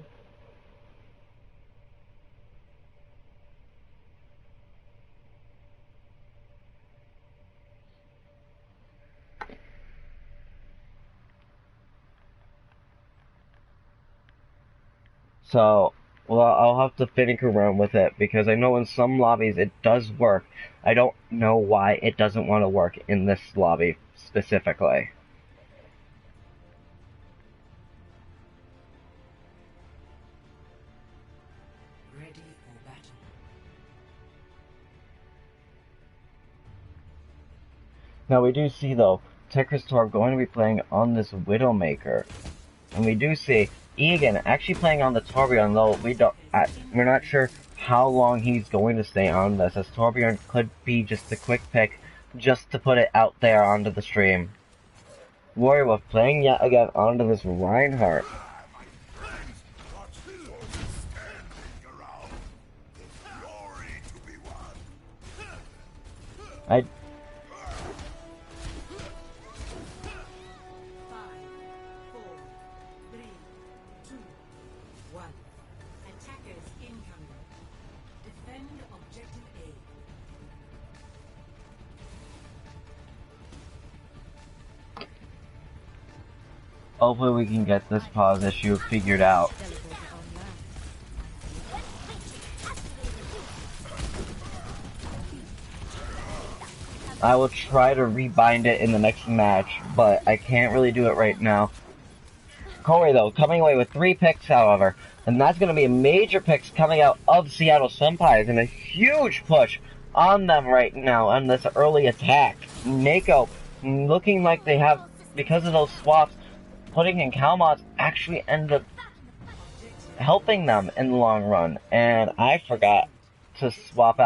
So, well, I'll have to finish around with it, because I know in some lobbies it does work. I don't know why it doesn't want to work in this lobby specifically. Ready for battle. Now we do see, though, Tekristor going to be playing on this Widowmaker. And we do see Egan actually playing on the Torbjorn, though we're not sure how long he's going to stay on this, as Torbjorn could be just a quick pick just to put it out there onto the stream. Warrior Wolf playing yet again onto this Reinhardt. I 5, 4, 3, 2, 1. Attackers incoming. Defend objective A. hopefully we can get this pause issue figured out. I will try to rebind it in the next match, but I can't really do it right now. Corey, though, coming away with 3 picks, however, and that's going to be major picks coming out of Seattle Senpais, and a huge push on them right now on this early attack. Mako, looking like they have, because of those swaps, putting in Calmods actually ended up helping them in the long run, and I forgot to swap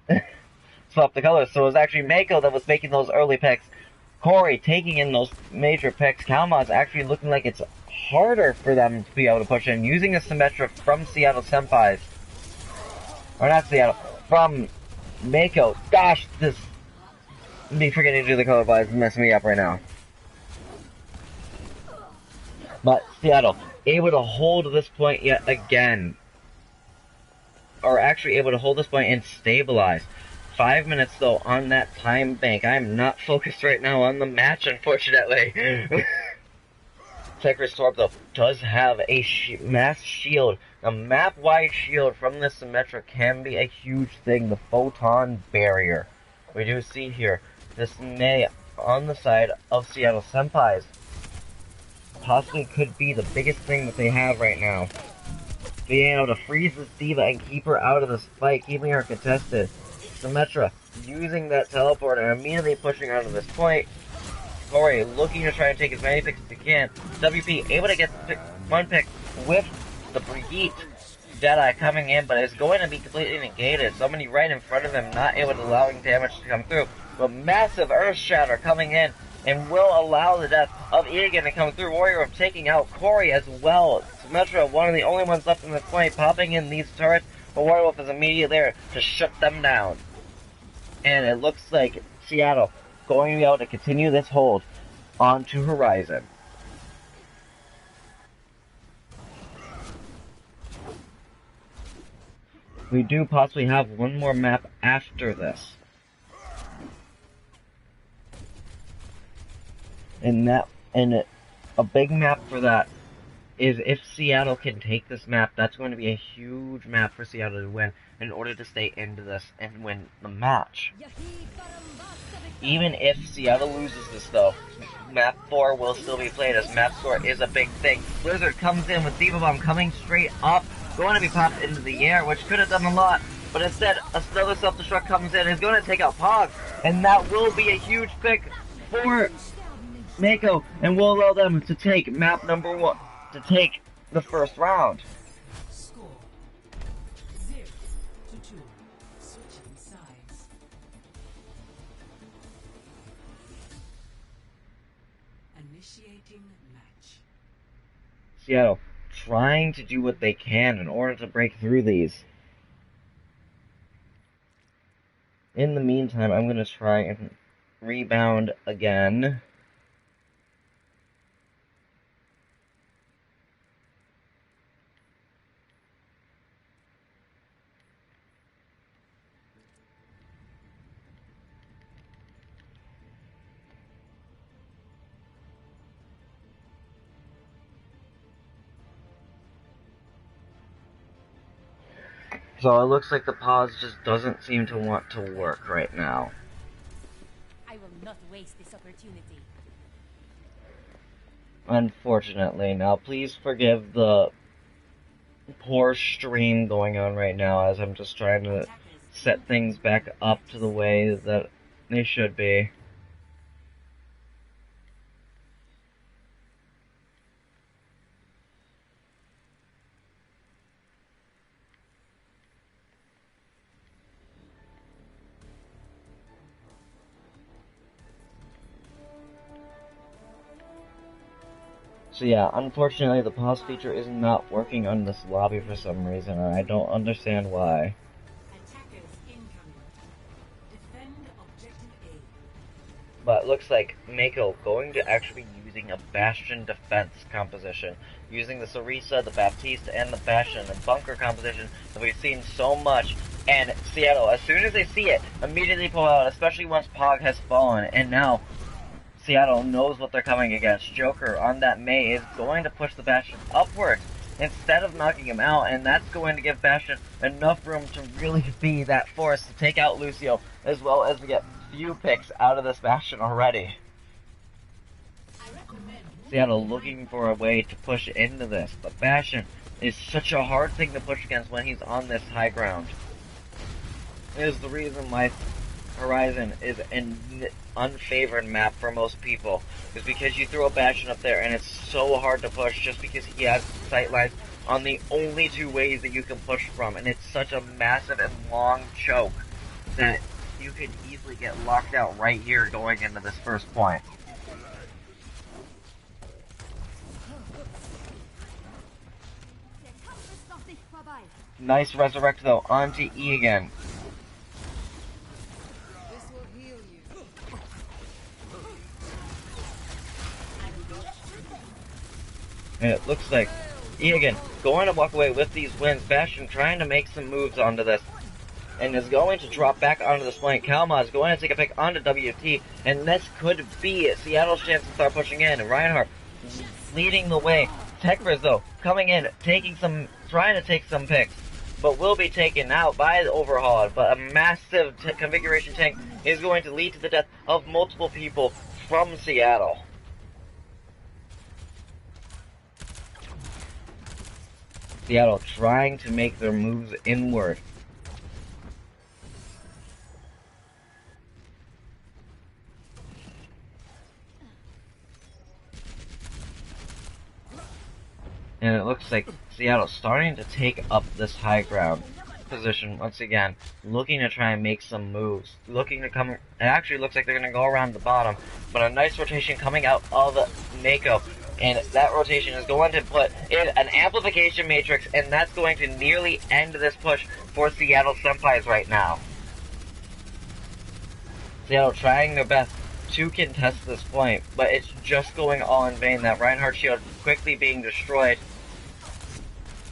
the colors, so it was actually Mako that was making those early picks. Corey taking in those major picks. Calmods actually looking like it's harder for them to be able to push in, using a Symmetra from Seattle Senpais. Or not Seattle, from Mako. Gosh, me forgetting to do the color blinds is messing me up right now. But Seattle, able to hold this point yet again. Or actually able to hold this point and stabilize. 5 minutes, though, on that time bank. I'm not focused right now on the match, unfortunately. Tekristor, though, does have a mass shield. A map-wide shield from the Symmetra can be a huge thing. The photon barrier. We do see here, this May on the side of Seattle Senpais possibly could be the biggest thing that they have right now. Being able to freeze this D.Va and keep her out of this fight, keeping her contested. Symmetra using that teleport and immediately pushing out of this point. Corey looking to try and take as many picks as he can. WP able to get one pick with the Brigitte Jedi coming in, but it's going to be completely negated. Somebody right in front of him not able to allowing damage to come through. But massive Earth Shatter coming in and will allow the death of Egan to come through. Warrior of taking out Corey as well. Symmetra, one of the only ones left in this point, popping in these turrets, but Warrior Wolf is immediately there to shut them down. And it looks like Seattle going to be able to continue this hold onto Horizon. We do possibly have one more map after this. And a big map for that is if Seattle can take this map, that's going to be a huge map for Seattle to win in order to stay into this and win the match. Even if Seattle loses this, though, map 4 will still be played, as map score is a big thing. Blizzard comes in with D.Va Bomb coming straight up, going to be popped into the air, which could have done a lot, but instead another self-destruct comes in and is going to take out Pog, and that will be a huge pick for Mako, and we'll allow them to take map number 1, to take the first round. Score 0-2. Switching sides. Initiating match. Seattle trying to do what they can in order to break through these. In the meantime, I'm going to try and rebound again. So it looks like the pause just doesn't seem to want to work right now. I will not waste this opportunity. Unfortunately. Now please forgive the poor stream going on right now as I'm just trying to set things back up to the way that they should be. So yeah, unfortunately the pause feature is not working on this lobby for some reason, and I don't understand why. Attackers incoming. Defend objective A. But it looks like Mako going to actually be using a Bastion defense composition, using the Sarisa, the Baptiste, and the Bastion, the bunker composition that we've seen so much. And Seattle, as soon as they see it, immediately pull out, especially once Pog has fallen, and now Seattle knows what they're coming against. Joker on that Mei is going to push the Bastion upwards instead of knocking him out, and that's going to give Bastion enough room to really be that force to take out Lucio, as well as to get few picks out of this Bastion already. Seattle looking for a way to push into this, but Bastion is such a hard thing to push against when he's on this high ground. It is the reason why Horizon is an unfavored map for most people, is because you throw a Bastion up there and it's so hard to push just because he has sight lines on the only two ways that you can push from, and it's such a massive and long choke that you could easily get locked out right here going into this first point. Nice resurrect though onto E again. And it looks like E again going to walk away with these wins. Bastion trying to make some moves onto this, and is going to drop back onto this point. Kalma is going to take a pick onto WT, and this could be Seattle's chance to start pushing in. Reinhardt leading the way. Tekfers though coming in, trying to take some picks, but will be taken out by the Overhaul. But a massive configuration tank is going to lead to the death of multiple people from Seattle. Seattle trying to make their moves inward. And it looks like Seattle's starting to take up this high ground position once again, looking to try and make some moves, looking to come. It actually looks like they're going to go around the bottom, but a nice rotation coming out of Mako, and that rotation is going to put in an amplification matrix, and that's going to nearly end this push for Seattle Senpais right now. Seattle trying their best to contest this point, but it's just going all in vain. That Reinhardt shield quickly being destroyed,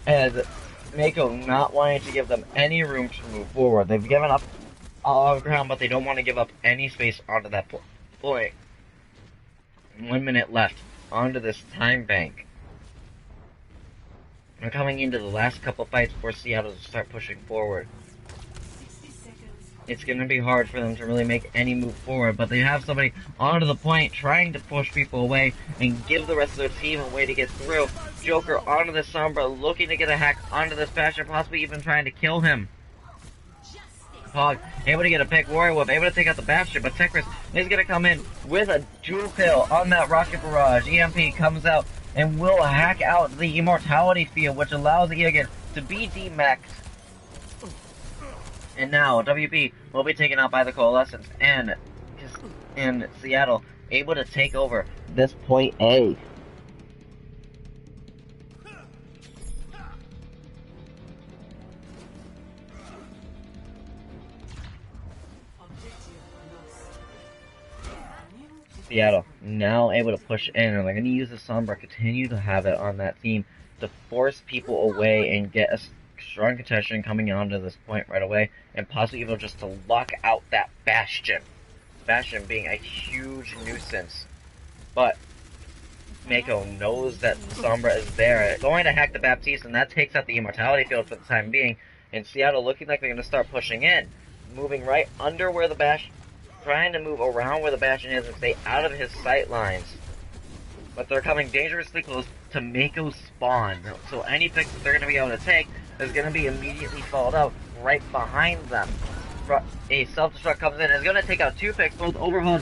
and Mako not wanting to give them any room to move forward. They've given up all ground, but they don't want to give up any space onto that point. 1 minute left onto this time bank. We're coming into the last couple fights for Seattle to start pushing forward. It's going to be hard for them to really make any move forward, but they have somebody onto the point trying to push people away and give the rest of their team a way to get through. Joker onto the Sombra, looking to get a hack onto this Bastion, possibly even trying to kill him. Pog able to get a pick. Warrior Wolf able to take out the Bastion, but Tekris is going to come in with a dual kill on that Rocket Barrage. EMP comes out and will hack out the Immortality Field, which allows Egan to be demaxed. And now WP will be taken out by the Coalescence, and Seattle able to take over this point A. Seattle now able to push in, and they're going to use the Sombra, continue to have it on that team to force people away and get a strong contention coming onto this point right away, and possibly able just to lock out that Bastion. Bastion being a huge nuisance, but Mako knows that Sombra is there, going to hack the Baptiste, and that takes out the Immortality Field for the time being, and Seattle looking like they're going to start pushing in, moving right under where the Bastion, trying to move around where the Bastion is and stay out of his sight lines. But they're coming dangerously close to Mako's spawn, so any picks that they're going to be able to take is going to be immediately followed up right behind them. A self-destruct comes in and is going to take out 2 picks, both Overhaul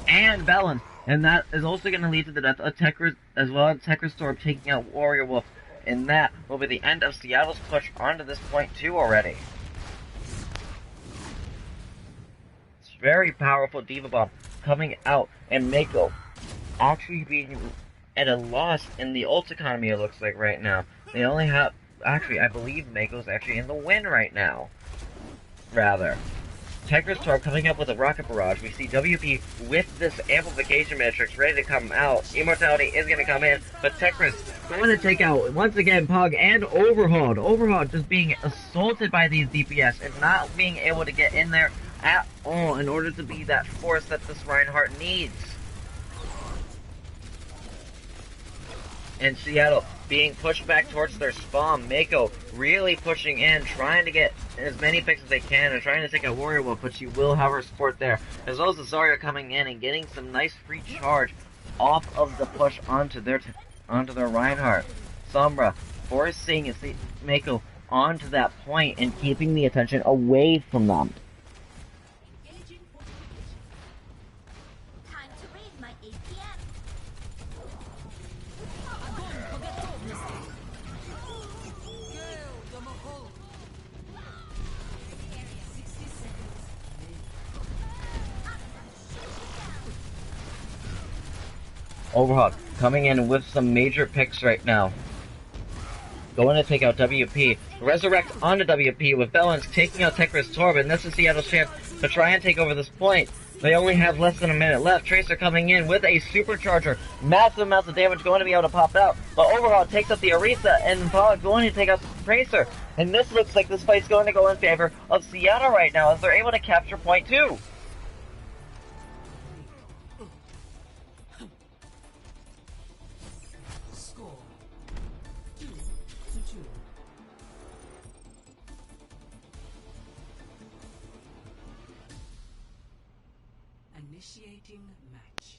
and Balance, and that is also going to lead to the death of Tekris, as well as Tekris Storm taking out Warrior Wolf, and that will be the end of Seattle's push onto this point 2 already. Very powerful Diva Bomb coming out, and Mako actually being at a loss in the ult economy, it looks like right now. They only have, actually, I believe Mako's actually in the win right now. Rather. Tekris Storm coming up with a Rocket Barrage. We see WP with this Amplification Matrix ready to come out. Immortality is going to come in, but Tekris going to take out, once again, Pug and Overhaul. Overhaul just being assaulted by these DPS and not being able to get in there at all in order to be that force that this Reinhardt needs. And Seattle being pushed back towards their spawn. Mako really pushing in, trying to get as many picks as they can and trying to take a Warrior Wolf, but she will have her support there. As well as the Zarya coming in and getting some nice free charge off of the push onto their Reinhardt. Sombra forcing Mako onto that point and keeping the attention away from them. Overhaul coming in with some major picks right now. Going to take out WP. Resurrect onto WP with Balance taking out Tekris Torb, and this is Seattle's chance to try and take over this point. They only have less than a minute left. Tracer coming in with a supercharger. Massive amounts of damage going to be able to pop out. But Overhaul takes out the Aretha and Pog going to take out Tracer. And this looks like this fight's going to go in favor of Seattle right now as they're able to capture point 2. Initiating match.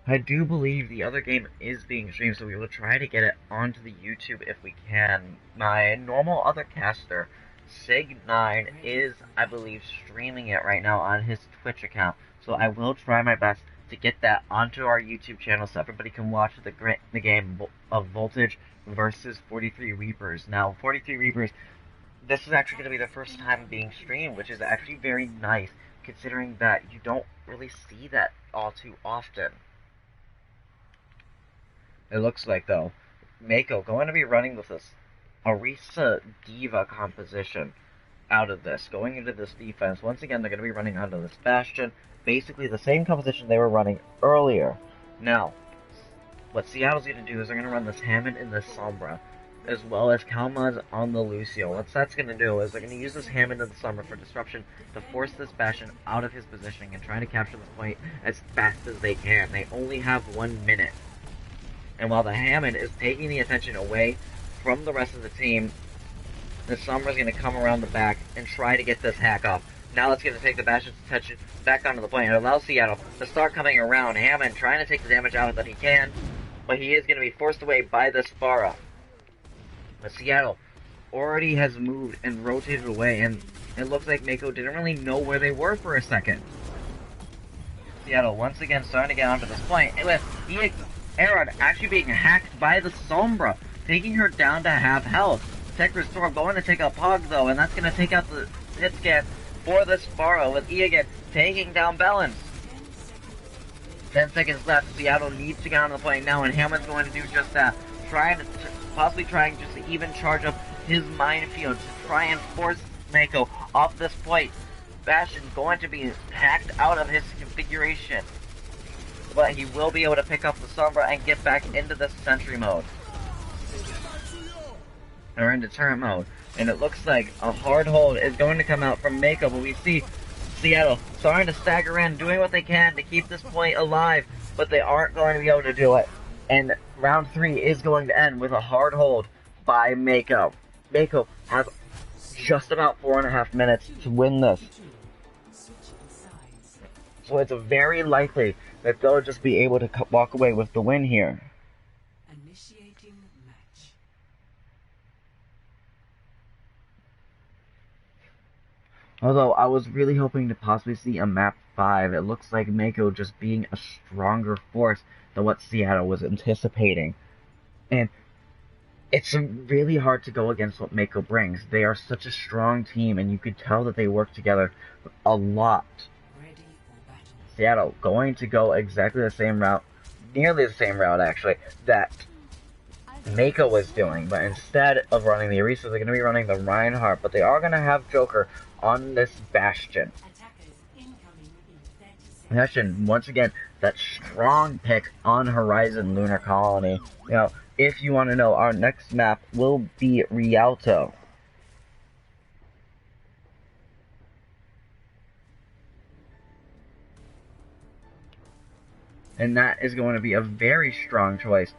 I do believe the other game is being streamed, so we will try to get it onto the YouTube if we can. My normal other caster, Sig9, is, I believe, streaming it right now on his Twitch account, so I will try my best to get that onto our YouTube channel so everybody can watch the game of Voltage versus 43 Reapers. Now, 43 Reapers, this is actually going to be the first time being streamed, which is actually very nice, considering that you don't really see that all too often. It looks like, though, Mako going to be running with this Orisa Diva composition out of this, going into this defense. Once again, they're going to be running onto this Bastion, basically the same composition they were running earlier. Now, what Seattle's going to do is they're going to run this Hammond and this Sombra, as well as Kalmaz on the Lucio. What that's going to do is they're going to use this Hammond and the Sombra for disruption to force this Bastion out of his positioning and try to capture this point as fast as they can. They only have 1 minute. And while the Hammond is taking the attention away from the rest of the team, the Sombra's going to come around the back and try to get this hack off. Now it's going to take the Bastion's attention back onto the point. It allows Seattle to start coming around. Hammond trying to take the damage out that he can, but he is going to be forced away by this Pharah. But Seattle already has moved and rotated away, and it looks like Mako didn't really know where they were for a second. Seattle once again starting to get onto this point, with Aaron actually being hacked by the Sombra, taking her down to half health. Tech Restore going to take out Pog though, and that's going to take out the hit scan for this Pharah, with again taking down Balance. 10 seconds left. Seattle needs to get on the point now, and Hammond's going to do just that. Possibly trying just to even charge up his minefield to try and force Mako off this point. Bastion going to be hacked out of his configuration, but he will be able to pick up the Sombra and get back into the sentry mode. Or into turret mode. And it looks like a hard hold is going to come out from Mako, but we see Seattle starting to stagger in, doing what they can to keep this point alive, but they aren't going to be able to do it. And round 3 is going to end with a hard hold by Mako. Mako has just about 4.5 minutes to win this. So it's very likely that they'll just be able to walk away with the win here. Initiating match. Although I was really hoping to possibly see a map 5, it looks like Mako just being a stronger force than what Seattle was anticipating. And it's really hard to go against what Mako brings. They are such a strong team, and you could tell that they work together a lot. Seattle going to go exactly the same route, nearly the same route actually, that Mako was doing, but instead of running the Orisa, they're going to be running the Reinhardt, but they are going to have Joker on this Bastion. Bastion, once again, that strong pick on Horizon Lunar Colony. You know, if you want to know, our next map will be Rialto. And that is going to be a very strong choice.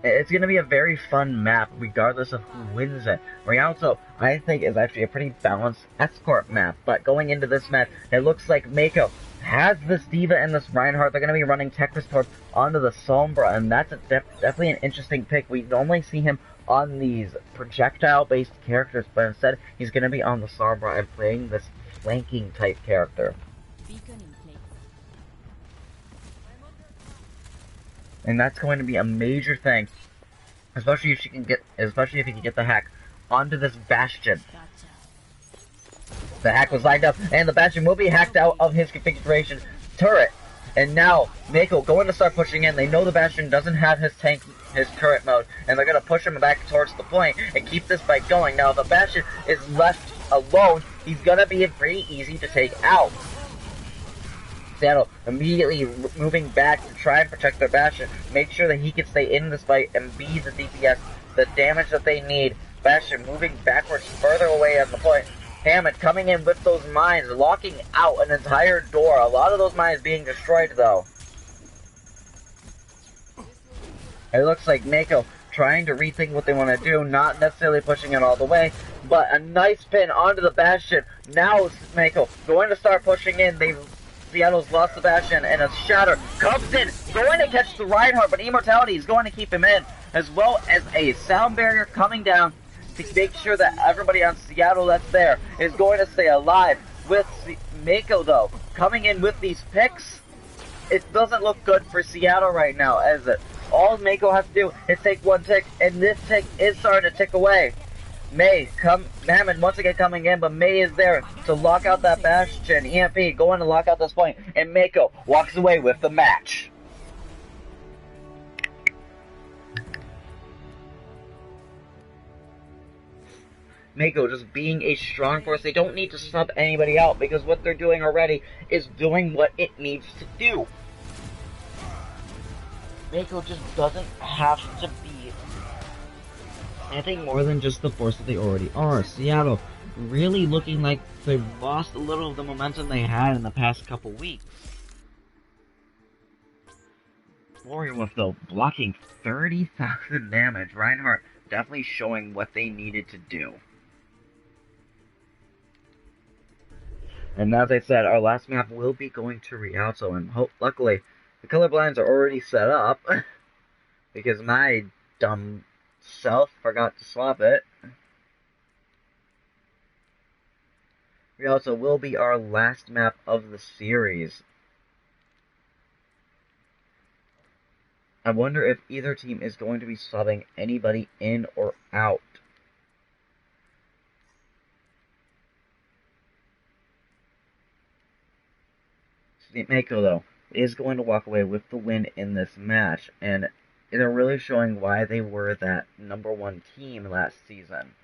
It's going to be a very fun map, regardless of who wins it. Rialto, I think, is actually a pretty balanced escort map. But going into this map, it looks like Mako has this Diva and this Reinhardt. They're going to be running Tech Restore onto the Sombra, and that's definitely an interesting pick. We normally see him on these projectile-based characters, but instead, he's going to be on the Sombra and playing this flanking-type character. And that's going to be a major thing, especially if he can get the hack onto this Bastion. The hack was lined up, and the Bastion will be hacked out of his configuration turret. And now Mako going to start pushing in. They know the Bastion doesn't have his turret mode, and they're going to push him back towards the point and keep this fight going. Now, if the Bastion is left alone, he's going to be pretty easy to take out. Seattle immediately moving back to try and protect their Bastion, make sure that he can stay in this fight and be the DPS, the damage that they need. Bastion moving backwards further away on the point. Hammond coming in with those mines, locking out an entire door. A lot of those mines being destroyed though. It looks like Mako trying to rethink what they want to do, not necessarily pushing it all the way, but a nice pin onto the Bastion. Now Mako going to start pushing in. Seattle's lost the Bastion, and a Shatter comes in, going to catch the Reinhardt, but Immortality is going to keep him in, as well as a sound barrier coming down to make sure that everybody on Seattle that's there is going to stay alive. With Mako, though, coming in with these picks, it doesn't look good for Seattle right now, as all Mako has to do is take one tick, and this tick is starting to tick away. Hammond once again coming in, but May is there to lock out that Bastion. EMP going to lock out this point, and Mako walks away with the match. Mako just being a strong force. They don't need to sub anybody out because what they're doing already is doing what it needs to do. Mako just doesn't have to be anything more than just the force that they already are. Seattle really looking like they've lost a little of the momentum they had in the past couple weeks. Warrior Wolf, though, blocking 30,000 damage. Reinhardt definitely showing what they needed to do. And as I said, our last map will be going to Rialto, and luckily, the color blinds are already set up, because my dumb self forgot to swap it. Rialto will be our last map of the series. I wonder if either team is going to be subbing anybody in or out. Mako, though, is going to walk away with the win in this match, and they're really showing why they were that #1 team last season.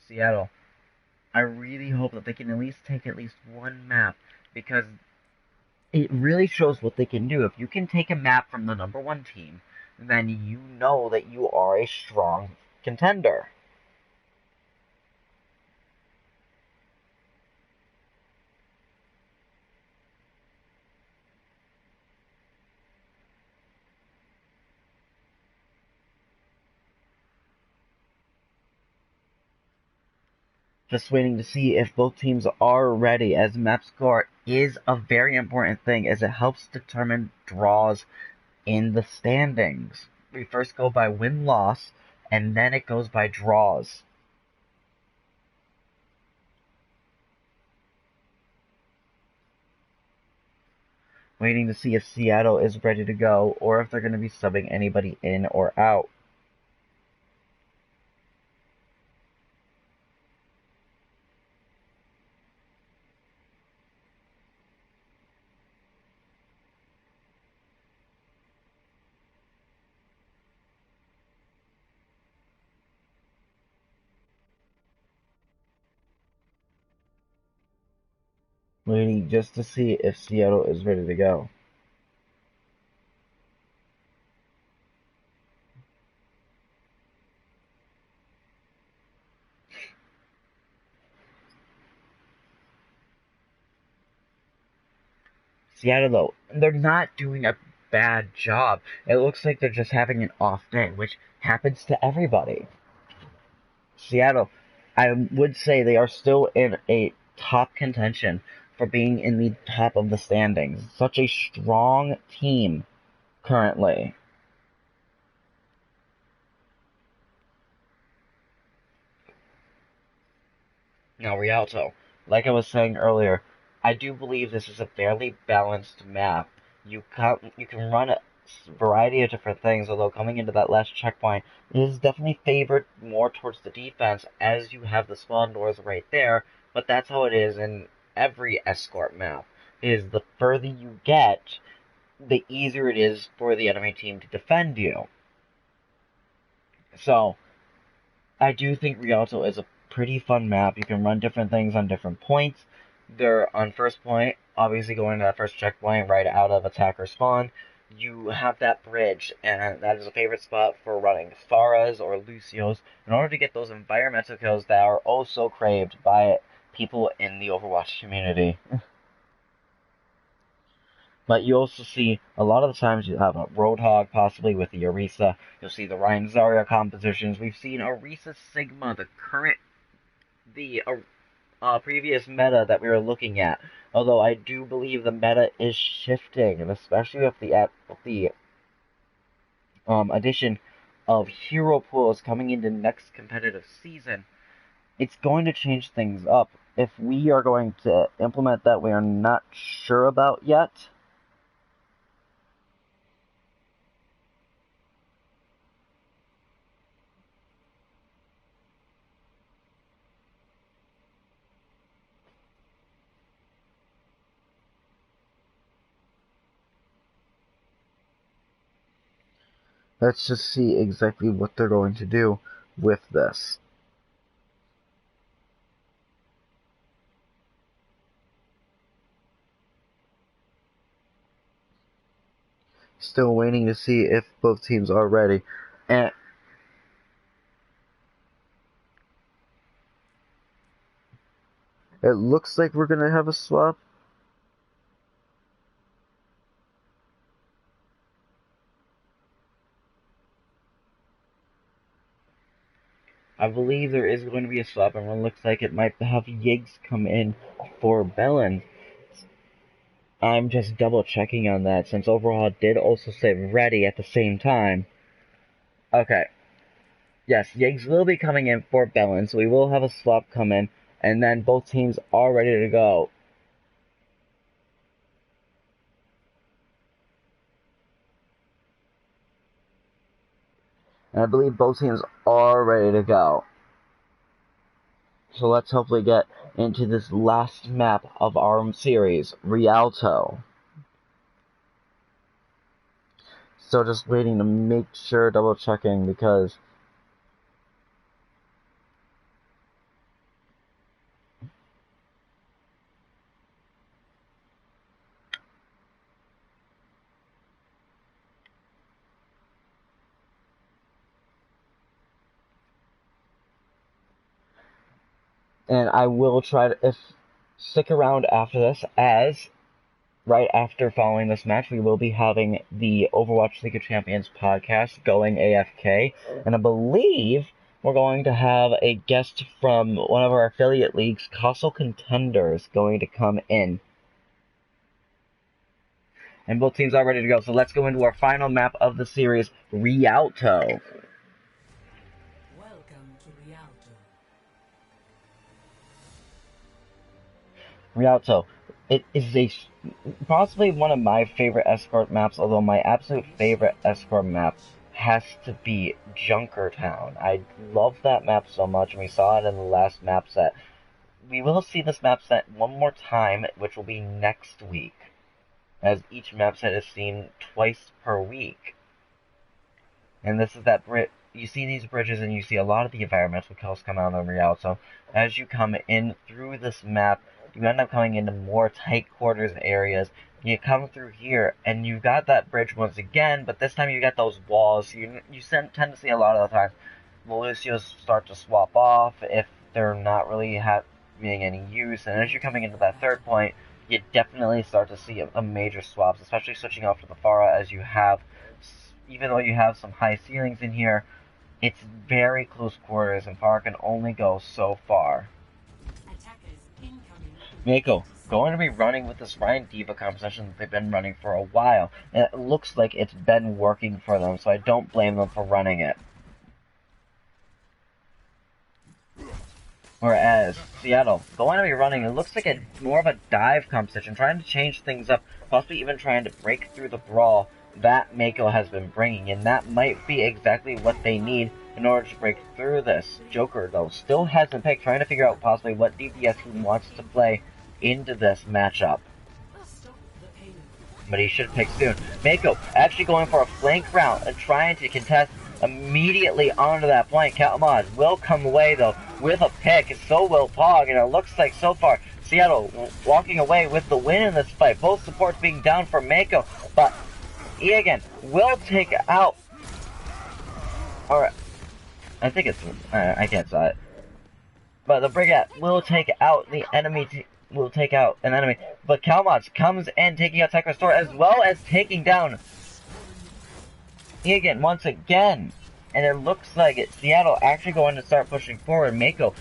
Seattle, I really hope that they can at least take at least one map, because it really shows what they can do. If you can take a map from the #1 team, then you know that you are a strong contender. Just waiting to see if both teams are ready, as map score is a very important thing, as it helps determine draws in the standings. We first go by win-loss, and then it goes by draws. Waiting to see if Seattle is ready to go, or if they're going to be subbing anybody in or out. Waiting just to see if Seattle is ready to go. Seattle, though, they're not doing a bad job. It looks like they're just having an off day, which happens to everybody. Seattle, I would say they are still in a top contention for being in the top of the standings. Such a strong team currently. Now, Rialto, like I was saying earlier, I do believe this is a fairly balanced map. You can run a variety of different things, although coming into that last checkpoint, it is definitely favored more towards the defense, as you have the spawn doors right there, but that's how it is in every escort map, is the further you get, the easier it is for the enemy team to defend you. So, I do think Rialto is a pretty fun map. You can run different things on different points. They're on first point, obviously going to that first checkpoint right out of attacker spawn. You have that bridge, and that is a favorite spot for running Pharahs or Lucios in order to get those environmental kills that are oh so craved by people in the Overwatch community. But you also see, a lot of the times, you have a Roadhog, possibly with the Orisa. You'll see the Ryan Zarya compositions. We've seen Orisa Sigma, the previous meta that we were looking at. Although I do believe the meta is shifting, and especially with the addition of hero pools coming into next competitive season, it's going to change things up. If we are going to implement that, we are not sure about yet. Let's just see exactly what they're going to do with this. Still waiting to see if both teams are ready. And it looks like we're going to have a swap. I believe there is going to be a swap, and it looks like it might have Yiggs come in for Bellin. I'm just double checking on that, since Overhaul did also say ready at the same time. Okay. Yes, Yiggs will be coming in for Bellin, so we will have a swap come in, and then both teams are ready to go. And I believe both teams are ready to go. So let's hopefully get into this last map of our series, Rialto. So just waiting to make sure, double checking, because and I will try to stick around after this, as right after following this match, we will be having the Overwatch League of Champions podcast going AFK, and I believe we're going to have a guest from one of our affiliate leagues, Castle Contenders, going to come in. And both teams are ready to go, so let's go into our final map of the series, Rialto. Rialto. It is possibly one of my favorite escort maps, although my absolute favorite escort map has to be Junkertown. I love that map so much, and we saw it in the last map set. We will see this map set one more time, which will be next week, as each map set is seen twice per week. And this is that you see these bridges, and you see a lot of the environmental kills come out on Rialto. As you come in through this map, you end up coming into more tight quarters areas. You come through here, and you got that bridge once again, but this time you got those walls. You tend to see a lot of the time Malusios start to swap off if they're not really having any use, and as you're coming into that third point, you definitely start to see a major swaps, especially switching off to the Pharah, as you have, even though you have some high ceilings in here, it's very close quarters, and Pharah can only go so far. Mako, going to be running with this Ryan Diva composition that they've been running for a while, and it looks like it's been working for them, so I don't blame them for running it. Whereas Seattle, going to be running, it looks like more of a dive composition, trying to change things up, possibly even trying to break through the brawl that Mako has been bringing, and that might be exactly what they need in order to break through this. Joker, though, still hasn't picked, trying to figure out possibly what DPS he wants to play into this matchup. But he should pick soon. Mako actually going for a flank round and trying to contest immediately onto that point. Kalmaz will come away, though, with a pick. So will Pog, and it looks like so far Seattle walking away with the win in this fight. Both supports being down for Mako, but Egan will take out, or I think it's, I can't saw it, but the Brigade will take out the enemy, will take out an enemy, but Kalmaz comes in, taking out Tech Restore, as well as taking down Egan once again, and it looks like Seattle actually going to start pushing forward. Mako,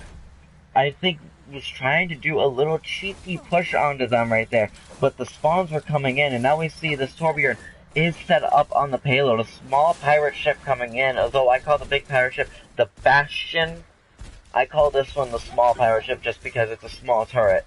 I think, was trying to do a little cheeky push onto them right there, but the spawns were coming in, and now we see this Torbjorn is set up on the payload. A small pirate ship coming in, although I call the big pirate ship the Bastion. I call this one the small pirate ship just because it's a small turret.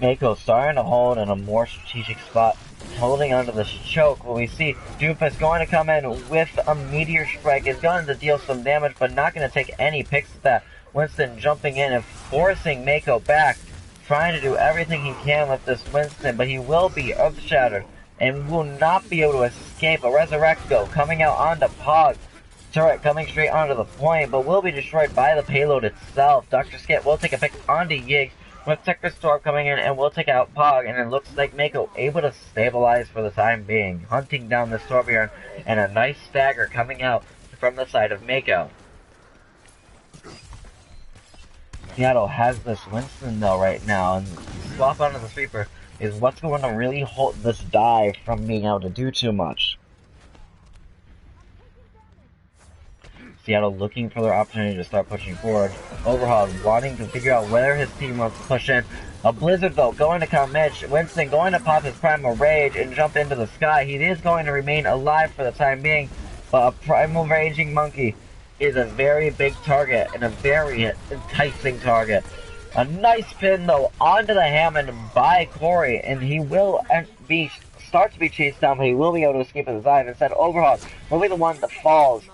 Mako starting to hold in a more strategic spot, holding onto this choke. What we see, Doomfist going to come in with a meteor strike, is going to deal some damage, but not going to take any picks at that. Winston jumping in and forcing Mako back, trying to do everything he can with this Winston, but he will be earth-shattered and will not be able to escape. A Resurrecto coming out onto Pog. Turret coming straight onto the point, but will be destroyed by the payload itself. Dr. Skit will take a pick onto Yiggs, with Tech Restore coming in, and will take out Pog, and it looks like Mako able to stabilize for the time being, hunting down this Torbjorn, and a nice stagger coming out from the side of Mako. Seattle has this Winston though right now, and swap onto the sweeper is what's going to really hold this dive from being able to do too much. Seattle looking for their opportunity to start pushing forward. Overhaul wanting to figure out where his team wants to push in. A Blizzard though going to come Mitch. Winston going to pop his Primal Rage and jump into the sky. He is going to remain alive for the time being, but a Primal Raging Monkey is a very big target and a very enticing target. A nice pin though onto the Hammond by Corey, and he will start to be chased down, but he will be able to escape his eye. Instead, Overhaul will be the one that falls.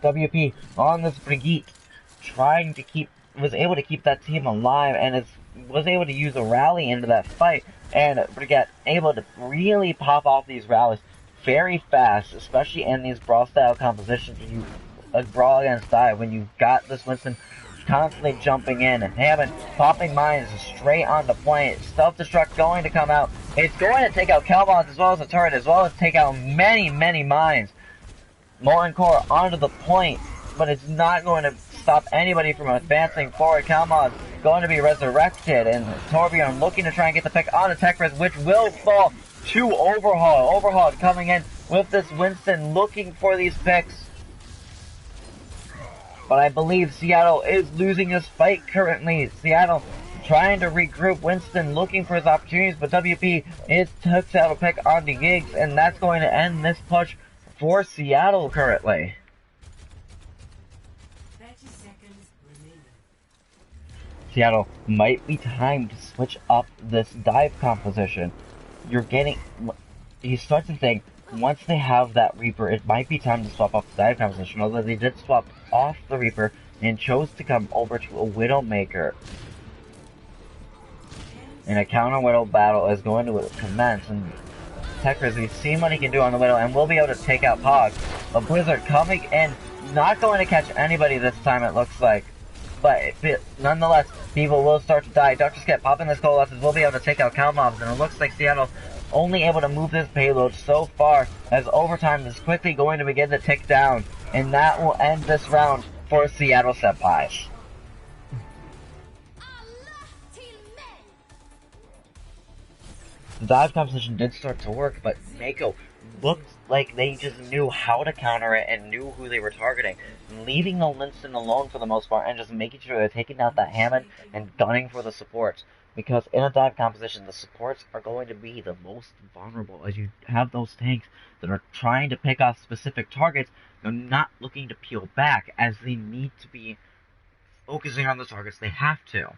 WP on this Brigitte, was able to keep that team alive, and was able to use a rally into that fight, and Brigitte able to really pop off these rallies very fast, especially in these brawl style compositions. Brawl against dive, when you've got this Winston constantly jumping in, and Hammond popping mines straight on the point. Self-destruct going to come out. It's going to take out Calvons as well as the turret, as well as take out many mines. Molten Core onto the point, but it's not going to stop anybody from advancing forward. Calvons going to be resurrected, and Torbjorn looking to try and get the pick on the Tech Risk, which will fall to Overhaul. Overhaul coming in with this Winston looking for these picks. But I believe Seattle is losing this fight currently. Seattle trying to regroup. Winston looking for his opportunities, but WP took Seattle pick on the Giggs, and that's going to end this push for Seattle currently. 30 seconds remaining. Seattle might be time to switch up this dive composition. You start to think, once they have that Reaper, it might be time to swap off the dive composition, although they did swap off the Reaper and chose to come over to a Widowmaker. And a counter Widow battle is going to commence, and Tekris, we've seen what he can do on the Widow, and we'll be able to take out Pog. But Blizzard coming in, not going to catch anybody this time, it looks like. But nonetheless, people will start to die. Dr. Skip popping this coalescence will be able to take out Calmobs, and it looks like Seattle only able to move this payload so far, as overtime is quickly going to begin to tick down, and that will end this round for Seattle Senpais. The dive composition did start to work, but Mako looked like they just knew how to counter it and knew who they were targeting, leaving the Winston alone for the most part and just making sure they're taking out that Hammond and gunning for the supports. Because in a dive composition, the supports are going to be the most vulnerable, as you have those tanks that are trying to pick off specific targets. They're not looking to peel back, as they need to be focusing on the targets they have to.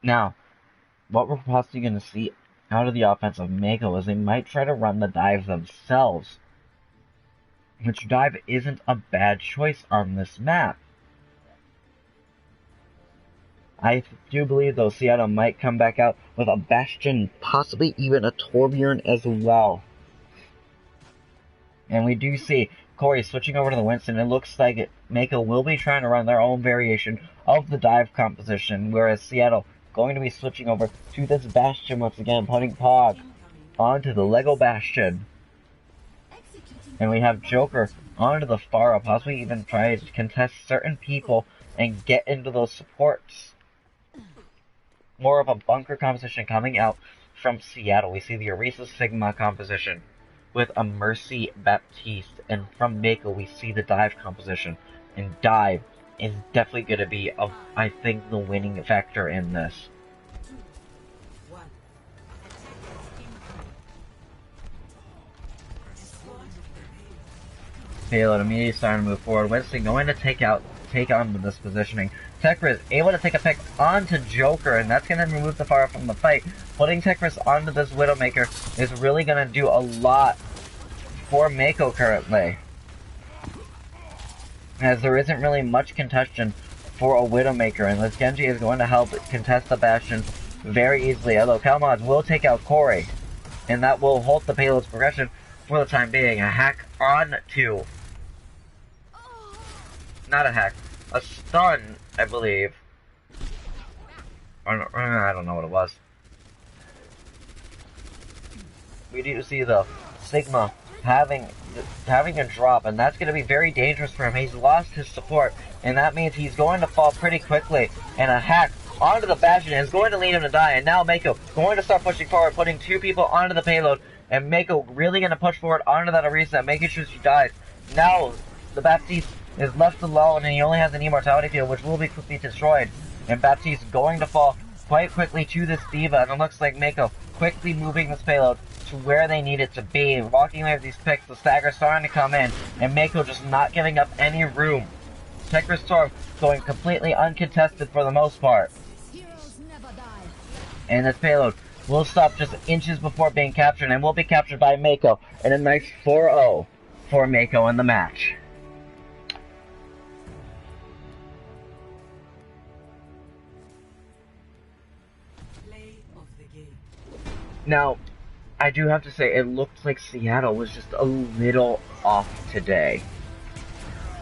Now, what we're possibly going to see out of the offense of Mako is they might try to run the dive themselves, which dive isn't a bad choice on this map. I do believe, though, Seattle might come back out with a Bastion, possibly even a Torbjorn as well. And we do see Corey switching over to the Winston. It looks like Mako will be trying to run their own variation of the dive composition, whereas Seattle going to be switching over to this Bastion once again, putting Pog onto the Lego Bastion. And we have Joker onto the Pharah, possibly even try to contest certain people and get into those supports. More of a bunker composition coming out from Seattle. We see the Orisa Sigma composition with a Mercy Baptiste, and from Mako we see the dive composition, and dive is definitely going to be, I think, the winning factor in this. Payload immediately starting to move forward. Winston going to take on this positioning. Tekris able to take a pick onto Joker, and that's going to remove the fire from the fight. Putting Tekris onto this Widowmaker is really going to do a lot for Mako currently, as there isn't really much contention for a Widowmaker, and this Genji is going to help contest the Bastion very easily, although Kalmaz will take out Corey, and that will halt the payload's progression for the time being. A hack on to... Not a hack. A stun, I believe. I don't know what it was. We do see the Sigma having a drop, and that's going to be very dangerous for him. He's lost his support, and that means he's going to fall pretty quickly. And a hack onto the Bastion is going to lead him to die. And now Mako going to start pushing forward, putting two people onto the payload, And Mako really going to push forward onto that Arisa, making sure she dies. Now, the Baptiste is left alone, and he only has an immortality field, which will be quickly destroyed. And Baptiste going to fall quite quickly to this D.Va, and it looks like Mako quickly moving this payload to where they need it to be. Walking away with these picks, the stagger starting to come in, and Mako just not giving up any room. Tekra Storm going completely uncontested for the most part. And this payload will stop just inches before being captured, and will be captured by Mako, and a nice 4-0 for Mako in the match. Play of the game. Now, I do have to say, it looked like Seattle was just a little off today.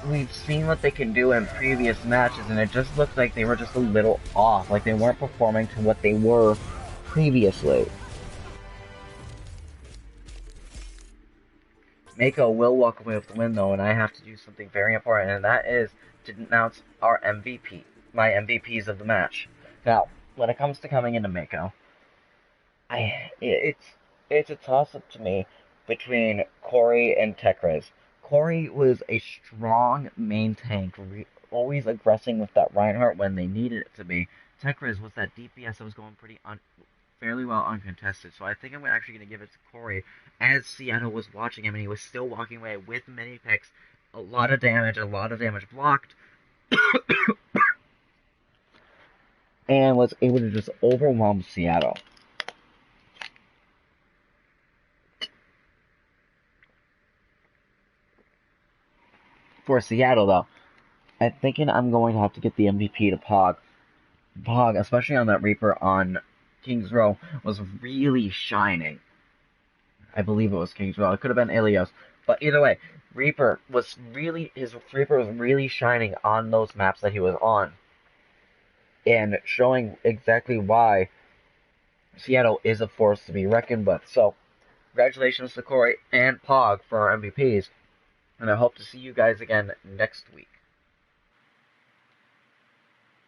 We've seen what they can do in previous matches, and it just looked like they were just a little off, like they weren't performing to what they were previously. Mako will walk away with the win, though, and I have to do something very important, and that is to announce our MVP, my MVPs of the match. Now, when it comes to coming into Mako, it's a toss-up to me between Corey and Tekraz. Corey was a strong main tank, always aggressing with that Reinhardt when they needed it to be. Tekraz was that DPS that was going fairly well uncontested, so I think I'm actually going to give it to Corey, as Seattle was watching him, and he was still walking away with many picks, a lot of damage blocked, and was able to just overwhelm Seattle. For Seattle, though, I'm thinking I'm going to have to get the MVP to Pog. Pog, especially on that Reaper on King's Row, was really shining. I believe it was King's Row. It could have been Ilios. But either way, his Reaper was really shining on those maps that he was on. And showing exactly why Seattle is a force to be reckoned with. So, congratulations to Corey and Pog for our MVPs. And I hope to see you guys again next week.